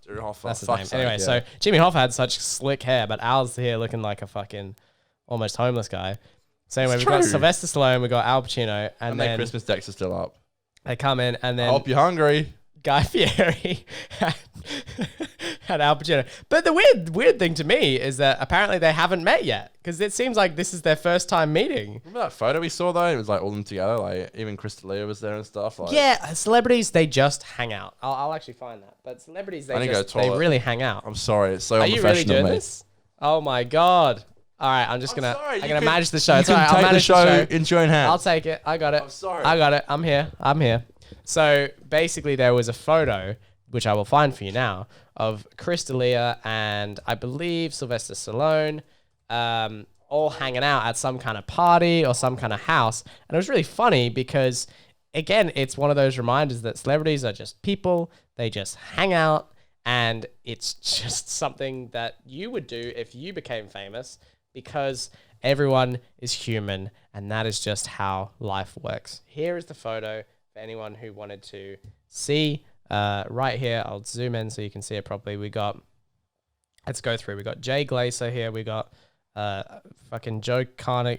That's his name. Anyway, so Jimmy Hoffa had such slick hair, but Al's here looking like a fucking almost homeless guy. So anyway, we've got Sylvester Stallone, we've got Al Pacino, and then their Christmas decks are still up. They come in, and then I hope you're hungry. Guy Fieri had Al Pacino. But the weird thing to me is that apparently they haven't met yet, because it seems like this is their first time meeting. Remember that photo we saw though? It was like all of them together. Like even Chris D'Elia was there and stuff. Like, yeah, celebrities, they just hang out. I'll actually find that. But celebrities, they really hang out. I'm sorry, it's so Are unprofessional. you really doing this? Oh my god. All right, I'm gonna manage the show. You It's all right, can I'll take the manage show the show. into your own hands. I'll take it. I got it. I'm sorry. I got it. I'm here. So basically, there was a photo, which I will find for you now, of Chris D'Elia and I believe Sylvester Stallone, all hanging out at some kind of party or some kind of house. And it was really funny because, again, it's one of those reminders that celebrities are just people. They just hang out, and it's just something that you would do if you became famous, because everyone is human, and that is just how life works. Here is the photo for anyone who wanted to see. Right here, I'll zoom in so you can see it properly. Let's go through. We got Jay Glazer here. We got fucking Joe Conor,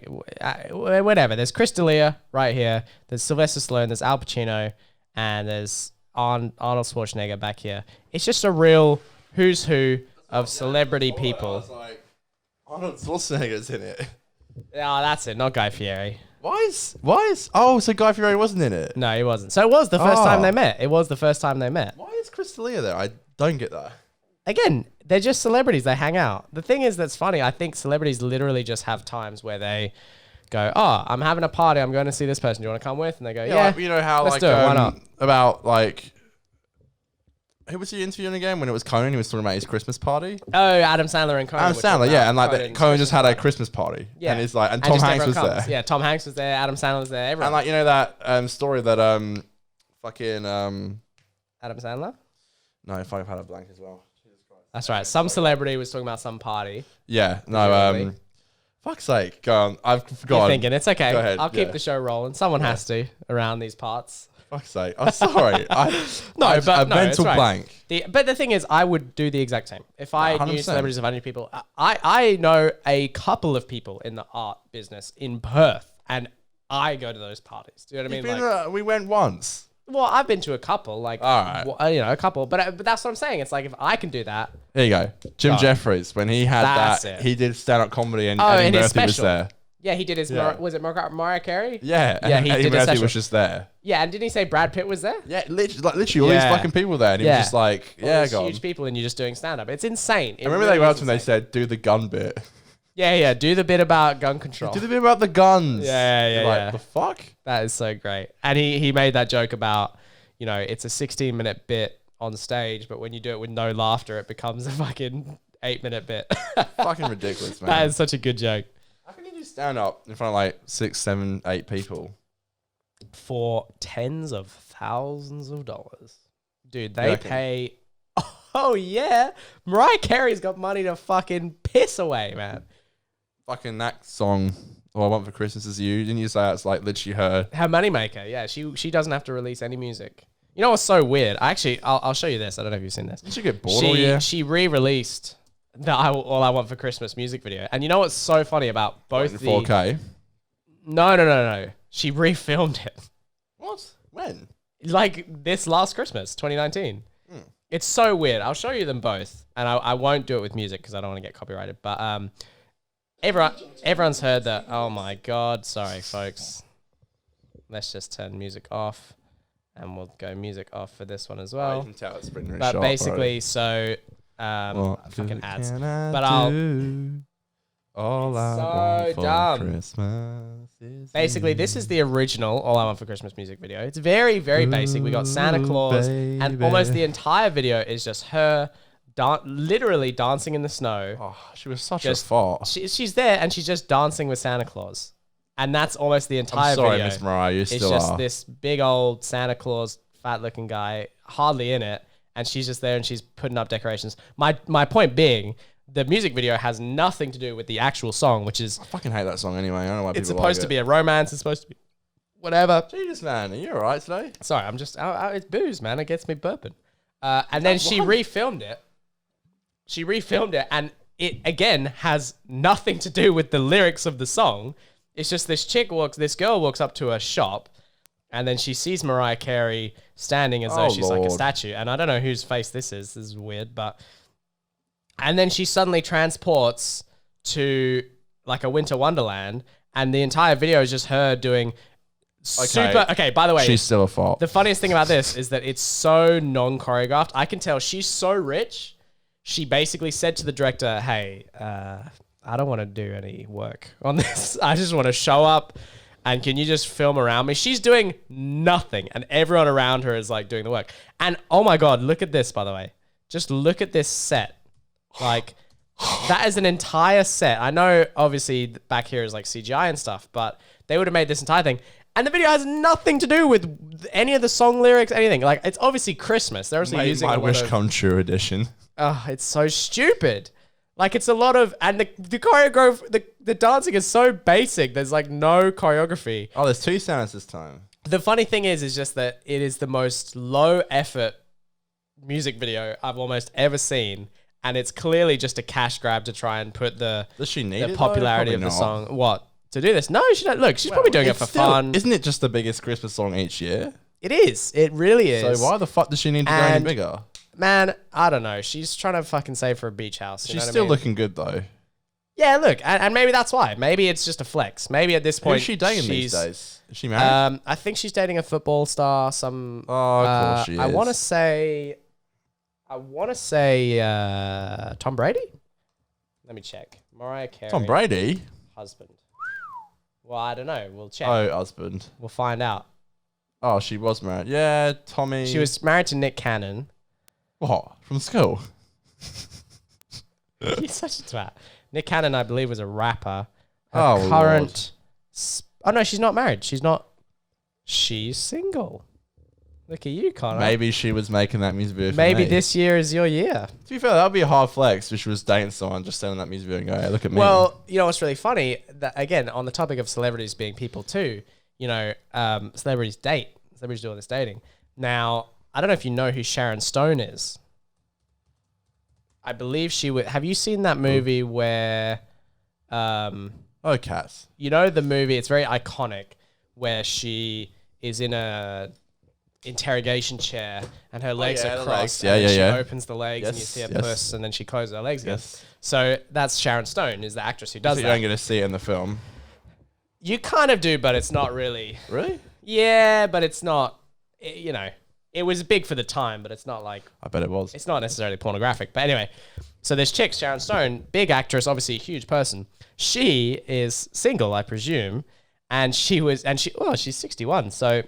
whatever. There's Chris D'Elia right here. There's Sylvester Stallone. There's Al Pacino, and there's Arnold Schwarzenegger back here. It's just a real who's who of celebrity people. I was like, Arnold Schwarzenegger's in it. Oh, that's it. Not Guy Fieri. Why is? Oh, so Guy Fieri wasn't in it. No, he wasn't. So it was the first time they met. Why is Chris D'Elia there? I don't get that. Again, they're just celebrities. They hang out. The thing is that's funny. I think celebrities literally just have times where they go, oh, I'm having a party. I'm going to see this person. Do you want to come with? And they go, yeah. Like, you know how let's like do it. Why not? About like. Who was he interviewing again when it was Conan? He was talking about his Christmas party. Oh, Adam Sandler and Conor. Adam Sandler, yeah, and like Conan just had a Christmas party, yeah, and it's like, and Tom Hanks was there. Yeah, Tom Hanks was there. Adam Sandler was there. Everyone. And like, you know that story that fucking Adam Sandler. No, if I've had a blank as well. That's right. Some celebrity was talking about some party. Yeah, no, fuck's sake, go on. I've forgotten. You're thinking it's okay. Go ahead, I'll keep the show rolling. Someone has to around these parts. Fuck's sake. I'm sorry. A mental blank. But the thing is, I would do the exact same. If I 100%. knew celebrities, if I knew people, I know a couple of people in the art business in Perth, and I go to those parties. Do you know what I mean? We went once. Well, I've been to a couple, like, all right. You know, a couple. But that's what I'm saying. It's like, if I can do that. There you go. Jim Jeffries, when he had he did stand-up comedy, and Eddie Murphy was there. Yeah, he did his, was it Mariah Carey? Yeah, and he Eddie did Murphy was just there. Yeah, and didn't he say Brad Pitt was there? Yeah, literally all these fucking people there, and he was just like, all these huge people, and you're just doing stand-up. It's insane. I remember they went up to him and they said, do the gun bit. Yeah, do the bit about gun control. Do the bit about the guns. Yeah. The fuck? That is so great. And he made that joke about, you know, it's a 16-minute bit on stage, but when you do it with no laughter, it becomes a fucking 8-minute bit. Fucking ridiculous, man. That is such a good joke. How can you do stand-up in front of like 6, 7, 8 people? For tens of thousands of dollars. Dude, they pay... Oh, yeah. Mariah Carey's got money to fucking piss away, man. Fucking that song, All I Want for Christmas Is You. Didn't you say it's like literally her moneymaker? Yeah, she doesn't have to release any music. You know what's so weird? I'll show you this. I don't know if you've seen this. Did she get bored all year? She re-released the All I Want for Christmas music video. And you know what's so funny about both the... 4K? No. She refilmed it. What? When? Like this last Christmas, 2019. It's so weird. I'll show you them both. And I won't do it with music because I don't want to get copyrighted. But everyone's heard that. Oh my God. Sorry, folks. Let's just turn music off. And we'll go music off for this one as well. You can tell it's pretty but sharp, basically, right? so... fucking ads. But Oh, All I so want for dumb. Christmas is Basically, this is the original All I Want for Christmas music video. It's very, very basic. We got Santa Claus, and almost the entire video is just her literally dancing in the snow. Oh, she was such a fart. She's there, and she's just dancing with Santa Claus. And that's almost the entire I'm sorry, video. Miss Mariah, you It's still just are. this big old Santa Claus, fat-looking guy, hardly in it, and she's just there and she's putting up decorations. My point being, the music video has nothing to do with the actual song, which is... I fucking hate that song anyway. I don't know why people It's supposed like to be a romance. It's supposed to be whatever. Jesus, man. Are you all right today? Sorry, I'm just... it's booze, man. It gets me burping. And then she refilmed it. She refilmed it, and it, again, has nothing to do with the lyrics of the song. It's just this girl walks up to a shop, and then she sees Mariah Carey standing as though she's like a statue. And I don't know whose face this is. This is weird, but... And then she suddenly transports to like a winter wonderland, and the entire video is just her doing super... Okay, by the way... She's still a fault. The funniest thing about this is that it's so non-choreographed. I can tell she's so rich. She basically said to the director, hey, I don't want to do any work on this. I just want to show up, and can you just film around me? She's doing nothing, and everyone around her is like doing the work. And oh my God, look at this, by the way. Just look at this set. Like, that is an entire set. I know, obviously, back here is like CGI and stuff, but they would have made this entire thing. And the video has nothing to do with any of the song lyrics, anything. Like, it's obviously Christmas. They're also using My a lot Wish of... Come True edition. Oh, it's so stupid. Like, it's a lot of... And the choreography... The dancing is so basic. There's, like, no choreography. Oh, there's 2 sounds this time. The funny thing is just that it is the most low-effort music video I've almost ever seen. And it's clearly just a cash grab to try and put the popularity of the song. What? To do this? No, she don't. Look, she's probably doing it for fun. Isn't it just the biggest Christmas song each year? It is. It really is. So why the fuck does she need to go any bigger? Man, I don't know. She's trying to fucking save for a beach house. She's still looking good though. Yeah, look, and maybe that's why. Maybe it's just a flex. Maybe at this point, who's she dating these days? Is she married? I think she's dating a football star. Oh, of course she is. I want to say Tom Brady. Let me check. Mariah Carey. Tom Brady? Husband. Well, I don't know. We'll check. Oh, husband. We'll find out. Oh, she was married. Yeah, Tommy. She was married to Nick Cannon. What? From school? He's such a twat. Nick Cannon, I believe, was a rapper. Oh, current... Oh, no, she's not married. She's single. Look at you, Conor. Maybe she was making that music video for Maybe me. this year is your year. To be fair, that would be a hard flex if she was dating someone, just selling that music video and go, hey, look at me. Well, you know what's really funny? That, again, on the topic of celebrities being people too, you know, celebrities date. Celebrities do all this dating. Now, I don't know if you know who Sharon Stone is. I believe she would... Have you seen that movie where... Oh, Cass. You know the movie, it's very iconic, where she is in a interrogation chair and her legs are crossed. Yeah, and then yeah. She opens the legs and you see her puss, and then she closes her legs again. Yes. So that's Sharon Stone, is the actress who does So that. you don't get to see it in the film. You kind of do, but it's not really. Really? Yeah, but it's not, you know, it was big for the time, but it's not like... I bet it was. It's not necessarily pornographic. But anyway, so this chick, Sharon Stone, big actress, obviously a huge person. She is single, I presume. And she's 61. So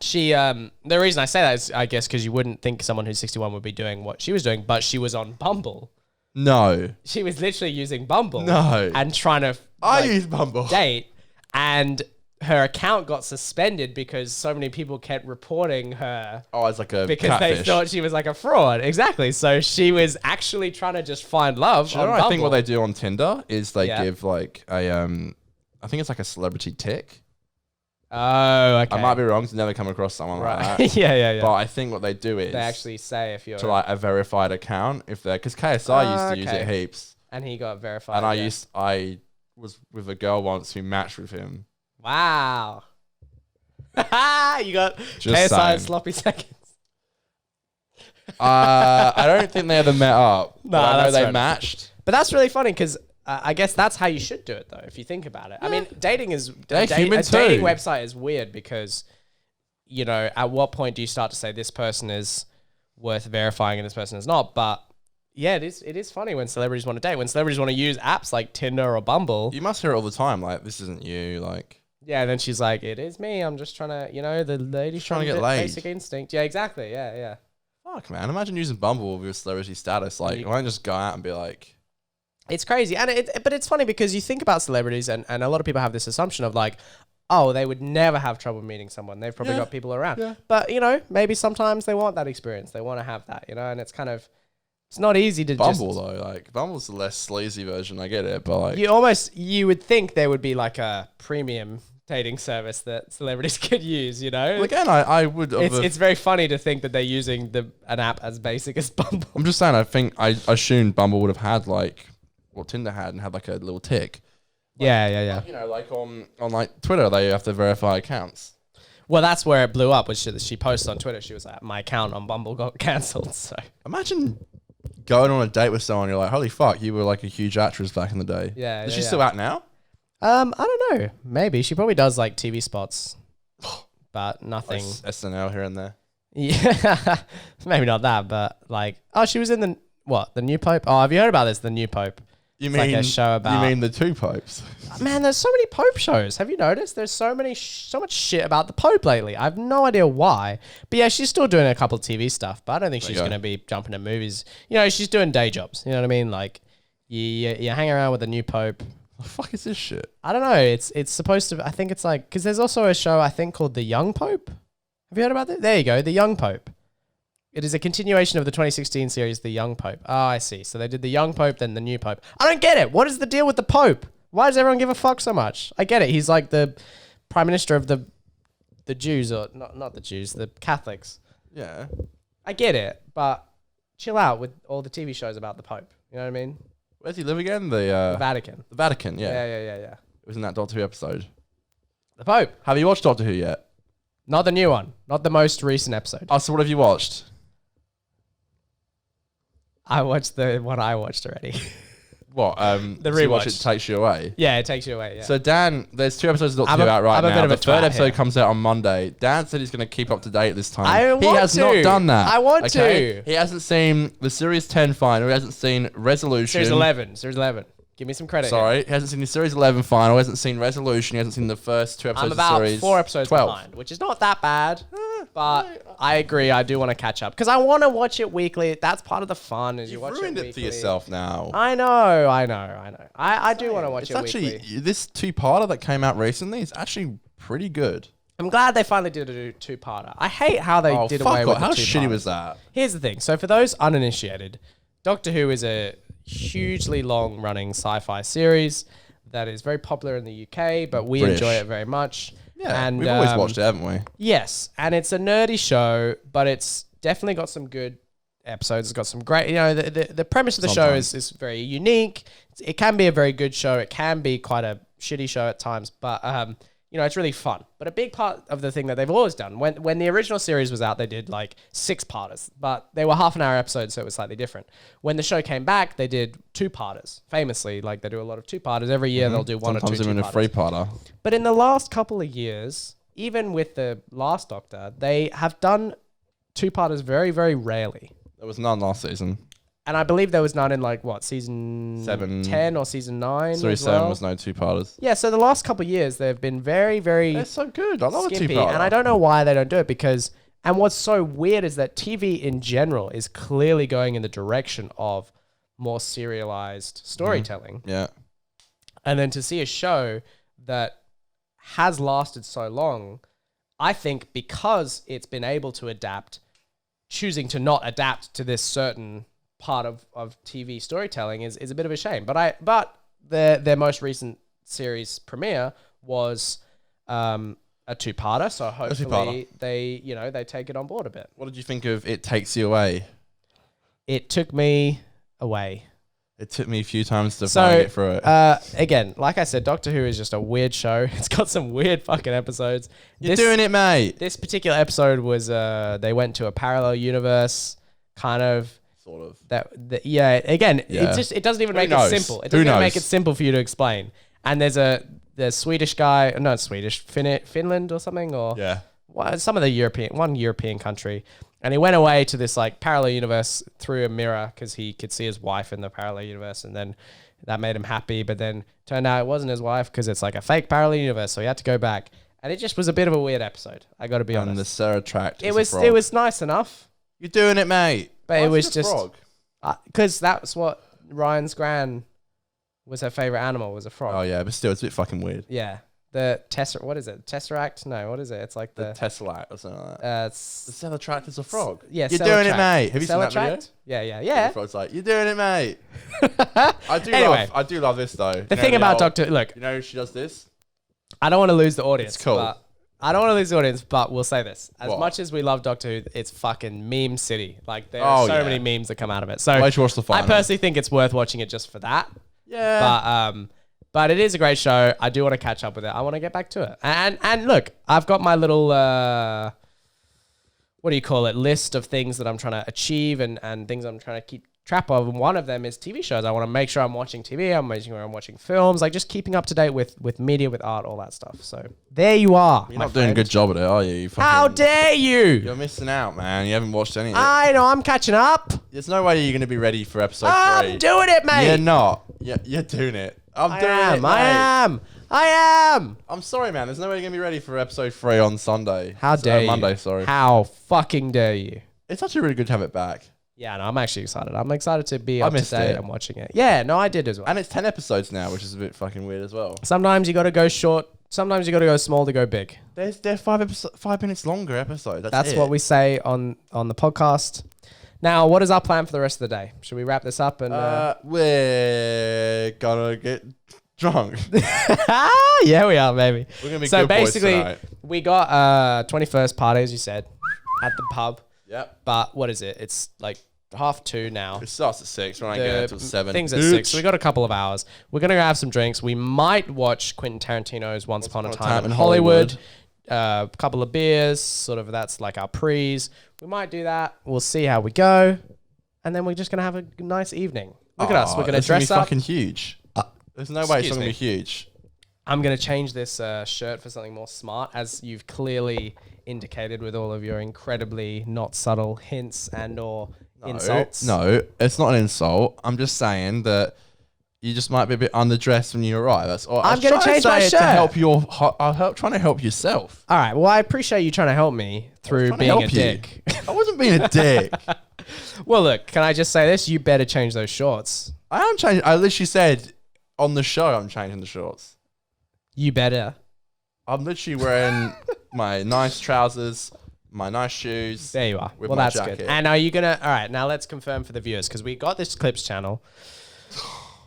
she, the reason I say that is, I guess, because you wouldn't think someone who's 61 would be doing what she was doing, but she was on Bumble. No. She was literally using Bumble. No. And trying to I use Bumble. date. And her account got suspended because so many people kept reporting her. Oh, it's like a Because catfish. they thought she was like a fraud. Exactly. So she was actually trying to just find love. Do you know on what I think Bumble. what they do on Tinder is they Yeah. give like a, I think it's like a celebrity tick. Oh, okay. I might be wrong, 'cause I've never come across someone like Right. that. yeah. But I think what they do is They actually say if you're... to like a verified account, if they're, because KSI used to use it Okay. heaps. And he got verified. And yeah. I was with a girl once who matched with him. Wow. You got Just KSI saying. sloppy seconds. I don't think they ever met up. No, but I know that's fair they enough. matched. But that's really funny because I guess that's how you should do it, though, if you think about it. I mean, dating is... They're a human dating too. website is weird because, you know, at what point do you start to say this person is worth verifying and this person is not? But Yeah, it is funny when celebrities want to date. When celebrities want to use apps like Tinder or Bumble. You must hear it all the time. Like, this isn't you. Like, Yeah, and then she's like, it is me. I'm just trying to, the lady's trying to get get laid. Basic instinct. Yeah, exactly. Yeah, yeah. fuck, man. Imagine using Bumble with your celebrity status. Like, why don't you just go out and be like... It's crazy. But it's funny because you think about celebrities and a lot of people have this assumption of like, oh, they would never have trouble meeting someone. They've probably got people around. Yeah. But, maybe sometimes they want that experience. They want to have that, and it's kind of... It's not easy to Bumble though, like Bumble's the less sleazy version. I get it, but like you would think there would be like a premium dating service that celebrities could use. Well, again, I would. It's very funny to think that they're using an app as basic as Bumble. I'm just saying. I assumed Bumble would have had like what Tinder had and had like a little tick. Like, yeah. Like, on like Twitter, they have to verify accounts. Well, that's where it blew up. Was she posted on Twitter? She was like, my account on Bumble got cancelled. So imagine going on a date with someone, you're like, holy fuck, you were like a huge actress back in the day. Yeah. Is she still out now? I don't know. Maybe. She probably does like TV spots, but nothing. Like SNL here and there. Yeah. Maybe not that, but like, she was in the new Pope? Oh, have you heard about this? The new Pope. It's like a show about... You mean the two popes? Man, there's so many Pope shows. Have you noticed? There's so much shit about the Pope lately. I have no idea why. But yeah, she's still doing a couple of TV stuff, but I don't think she's going to be jumping to movies. She's doing day jobs. You know what I mean? Like, you hang around with the new Pope. What the fuck is this shit? I don't know. It's supposed to... I think it's like... Because there's also a show, I think, called The Young Pope. Have you heard about that? There you go. The Young Pope. It is a continuation of the 2016 series, The Young Pope. Oh, I see. So they did The Young Pope, then The New Pope. I don't get it. What is the deal with the Pope? Why does everyone give a fuck so much? I get it. He's like the prime minister of the Jews, or not the Jews, the Catholics. Yeah. I get it, but chill out with all the TV shows about the Pope. You know what I mean? Where does he live again? The Vatican. The Vatican, yeah. Yeah. It was in that Doctor Who episode. The Pope. Have you watched Doctor Who yet? Not the new one. Not the most recent episode. Oh, so what have you watched? I watched the one I watched already. What? The so you watch rewatch. It Takes You Away? Yeah, it takes you away, yeah. So Dan, there's 2 episodes of Doctor Who out right I'm a now. bit of The a third twat episode here. comes out on Monday. Dan said he's going to keep up to date this time. I He want has to. not done that. I want to. He hasn't seen the Series 10 final. He hasn't seen Resolution. Series 11. Give me some credit. Sorry. Here. He hasn't seen the Series 11 final. He hasn't seen Resolution. He hasn't seen the first 2 episodes I'm of the about series 4 episodes 12. behind, which is not that bad. But I agree. I do want to catch up because I want to watch it weekly. That's part of the fun. Is you You've watch ruined it it for weekly. yourself now. I know. I do want to watch It's it actually, weekly. this 2-parter that came out recently is actually pretty good. I'm glad they finally did a 2-parter. I hate how they did away with the 2-parter. How shitty was that? Here's the thing. So for those uninitiated, Doctor Who is a hugely long-running sci-fi series that is very popular in the UK, but we British. enjoy it very much. Yeah, and we've always watched it, haven't we? Yes, and it's a nerdy show, but it's definitely got some good episodes. It's got some great, the premise of the show is very unique. It can be a very good show. It can be quite a shitty show at times, but it's really fun. But a big part of the thing that they've always done, when the original series was out, they did like 6-parters, but they were half-an-hour episodes, so it was slightly different. When the show came back, they did 2-parters. Famously, like they do a lot of 2-parters. Every year they'll do one Sometimes or two even a 2-parters. 3-parter. But in the last couple of years, even with the last Doctor, they have done 2-parters very, very rarely. There was none last season. And I believe there was none in season 10 or season 9. Series 7 was no 2-parters. Yeah, so the last couple of years, they've been very, very They're so good. I love skimpy. a 2-parter. And I don't know why they don't do it because... And what's so weird is that TV in general is clearly going in the direction of more serialized storytelling. Yeah. And then to see a show that has lasted so long, I think because it's been able to adapt, choosing to not adapt to this certain part of TV storytelling is a bit of a shame. But their most recent series premiere was a 2-parter, so hopefully they take it on board a bit. What did you think of It Takes You Away? It took me away. It took me a few times to finally get through it. Again, like I said, Doctor Who is just a weird show. It's got some weird fucking episodes. You're doing it, mate. This particular episode was they went to a parallel universe, kind of. Sort of. It doesn't even make it simple. It doesn't even make it simple for you to explain. And there's the Swedish guy, no, it's Swedish, Finland or something, or some of the European country. And he went away to this like parallel universe through a mirror because he could see his wife in the parallel universe, and then that made him happy. But then turned out it wasn't his wife because it's like a fake parallel universe, so he had to go back. And it just was a bit of a weird episode. I got to be honest. And the Ceretract. It was nice enough. You're doing it, mate. But Why it was is it a just frog? because that's what Ryan's gran was her favorite animal, was a frog. Oh yeah, but still, it's a bit fucking weird. Yeah. The what is it? Tesseract? No, what is it? It's like The the Tesseract or something like that. it's The Ceretract is a frog. yeah. You're doing it, mate. Have you seen that video? Cellatract? Yeah. The frog's like, you're doing it, mate. Anyway. I do love this though. The thing about Doctor, look, You know, she does this. I don't want to lose the audience. It's cool. But I don't want to lose the audience, but we'll say this: as What? much as we love Doctor Who, it's fucking meme city. Like there Oh, are so yeah. many memes that come out of it. So Wait to watch the I final. personally think it's worth watching it just for that. Yeah. But it is a great show. I do want to catch up with it. I want to get back to it. And look, I've got my little what do you call it? List of things that I'm trying to achieve and things I'm trying to keep track of. And one of them is TV shows. I want to make sure I'm watching TV. I'm making sure I'm watching films. Like just keeping up to date with media, with art, all that stuff. So there you are. You're not doing a good job at it, are you? How dare you? You're missing out, man. You haven't watched any of it. I know. I'm catching up. There's no way you're going to be ready for episode 3. I'm doing it, mate. You're not. You're doing it. I am. I'm sorry, man. There's no way you're going to be ready for episode 3 on Sunday. How dare you? Monday, sorry. How fucking dare you? It's actually really good to have it back. Yeah, no, I'm actually excited. I'm excited to be I up to missed date it. and watching it. Yeah, no, I did as well. And it's 10 episodes now, which is a bit fucking weird as well. Sometimes you got to go short. Sometimes you got to go small to go big. They're 5 minutes longer episode. That's what we say on the podcast. Now, what is our plan for the rest of the day? Should we wrap this up and? We're gonna get drunk. Yeah, we are, baby. We're gonna be So good boys basically, tonight. we got 21st party, as you said, at the pub. Yep. But what is it? It's like 1:30 now. It starts at 6. We're not getting until 7. Things at 6. So we got a couple of hours. We're gonna go have some drinks. We might watch Quentin Tarantino's Once Upon a Time in Hollywood. A couple of beers, sort of. That's like our pre's. We might do that. We'll see how we go, and then we're just gonna have a nice evening. Look at us. We're gonna dress up. Fucking huge. There's no way it's excuse gonna me. be huge. I'm gonna change this shirt for something more smart, as you've clearly indicated with all of your incredibly not subtle hints and/or insults. No, it's not an insult. I'm just saying that you just might be a bit underdressed when you arrive. That's all. I'm gonna change my to shirt. help trying to help yourself. All right. Well, I appreciate you trying to help me through trying to being a help you. dick. I wasn't being a dick. Well, look. Can I just say this? You better change those shorts. I am changing. I literally said on the show I'm changing the shorts. You better. I'm literally wearing my nice trousers, my nice shoes. There you are. With Well, my that's jacket. good. And are you gonna? All right. Now let's confirm for the viewers, because we got this clips channel.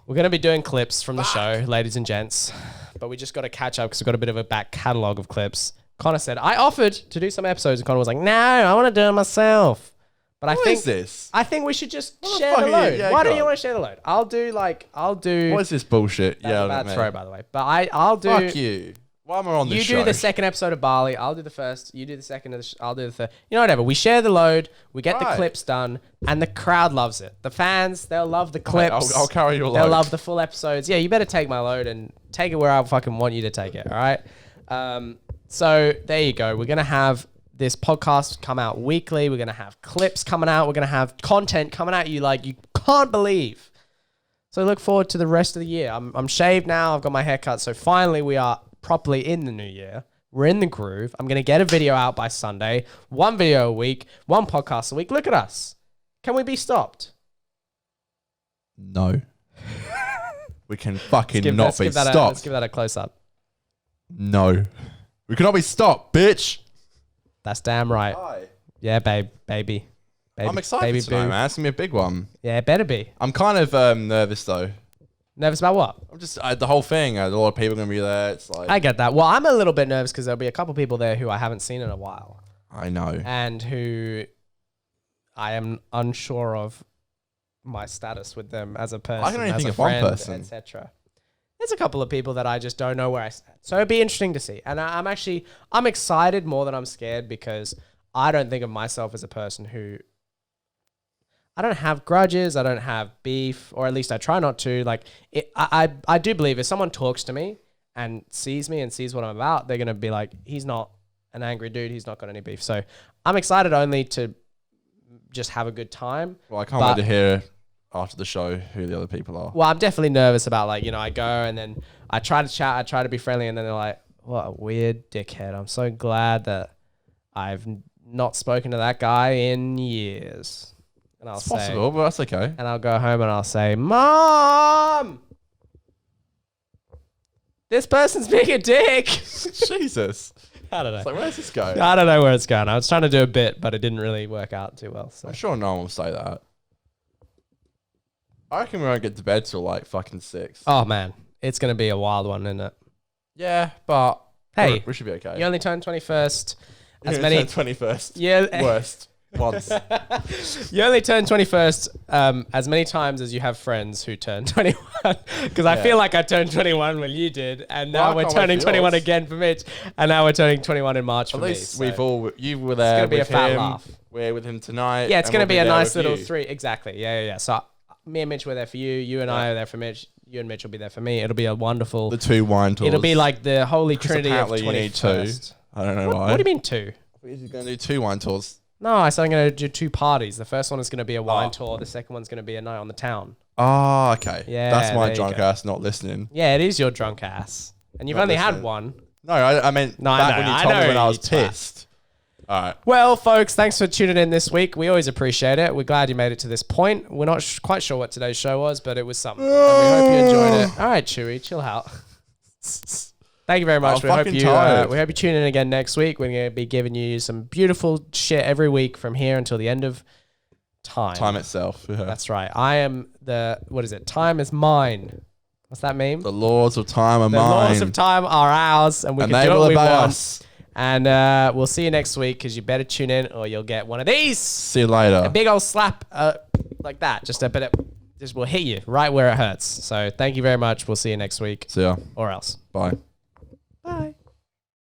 We're going to be doing clips from the show, ladies and gents, but we just got to catch up because we've got a bit of a back catalogue of clips. Connor said, I offered to do some episodes, and Connor was like, no, I want to do it myself. But What is this? I think we should just What the share fuck the are you- load. yeah, Why go don't you on. want to share the load? I'll do. What is this bullshit? That's a bad mate. throw, by the way. But I'll do. Fuck you. Why am I on this You show? do the second episode of Bali. I'll do the first. You do the second. I'll do the third. You know, whatever. We share the load. We get the Right. clips done, and the crowd loves it. The fans, they'll love the Right, clips. I'll carry your They'll load. love the full episodes. Yeah, you better take my load and take it where I fucking want you to take it. All right. So there you go. We're gonna have this podcast come out weekly. We're gonna have clips coming out. We're gonna have content coming at you like you can't believe. So look forward to the rest of the year. I'm shaved now. I've got my hair cut. So finally we are properly in the new year. We're in the groove. I'm going to get a video out by Sunday. 1 video a week. 1 podcast a week. Look at us. Can we be stopped? No. We can fucking Let's not be give that stopped. let's give that a close up. No. We cannot be stopped, bitch. That's damn right. Yeah, baby. I'm excited baby tonight, boo. man. It's going to be a big one. Yeah, it better be. I'm kind of nervous, though. Nervous about what? I'm just, the whole thing. A lot of people are going to be there. It's like, I get that. Well, I'm a little bit nervous because there'll be a couple people there who I haven't seen in a while I know. and who I am unsure of my status with them as a person, I can only as think a of one friend, person. etc. There's a couple of people that I just don't know where I stand. So it'd be interesting to see. And I'm excited more than I'm scared because I don't think of myself as a person who, I don't have grudges. I don't have beef, or at least I try not to. Like, I do believe if someone talks to me and sees me and sees what I'm about, they're going to be like, he's not an angry dude. He's not got any beef. So I'm excited only to just have a good time. Well, I can't wait to hear after the show who the other people are. Well, I'm definitely nervous about like, I go and then I try to chat, I try to be friendly, and then they're like, what a weird dickhead. I'm so glad that I've not spoken to that guy in years. And I'll It's possible, but that's okay. And I'll go home and I'll say, Mom, this person's being a dick. Jesus. I don't know. It's like, where's this going? I don't know where it's going. I was trying to do a bit, but it didn't really work out too well. So. I'm sure no one will say that. I reckon we won't get to bed till like fucking 6. Oh, man. It's going to be a wild one, isn't it? Yeah, but hey, we should be okay. You only turn 21st. As many 21st. Yeah. Worst. Once. You only turn 21st as many times as you have friends who turn 21. Because I feel like I turned 21 when you did, and now we're turning 21 again for Mitch, and now we're turning 21 in March for me. At least we've all, you were there. It's gonna be a fat laugh. We're with him tonight. Yeah, it's gonna be a nice little you. 3. Exactly. Yeah. So me and Mitch were there for you. You and I are there for Mitch. You and Mitch will be there for me. It'll be a wonderful. The 2 wine tours. It'll be like the holy trinity of apparently 21st. you need 2. I don't know why. What do you mean 2? He's going to do 2 wine tours. No, I said I'm going to do 2 parties. The first one is going to be a wine tour. The second one's going to be a night on the town. Oh, okay. Yeah, that's my there you drunk go. ass not listening. Yeah, it is your drunk ass. And you've Not only listening. had one. No, I meant back when you told me when I was pissed. All right. Well, folks, thanks for tuning in this week. We always appreciate it. We're glad you made it to this point. We're not quite sure what today's show was, but it was something. And we hope you enjoyed it. All right, Chewy, chill out. Thank you very much. We hope you tune in again next week. We're going to be giving you some beautiful shit every week from here until the end of time. Time itself. Yeah. That's right. I am Time is mine. What's that mean? The laws of time are mine. The laws of time are ours, and we can they do will what we obey want. us. And we'll see you next week, because you better tune in or you'll get one of these. See you later. A big old slap like that. Just a bit of, just will hit you right where it hurts. So thank you very much. We'll see you next week. See ya. Or else. Bye.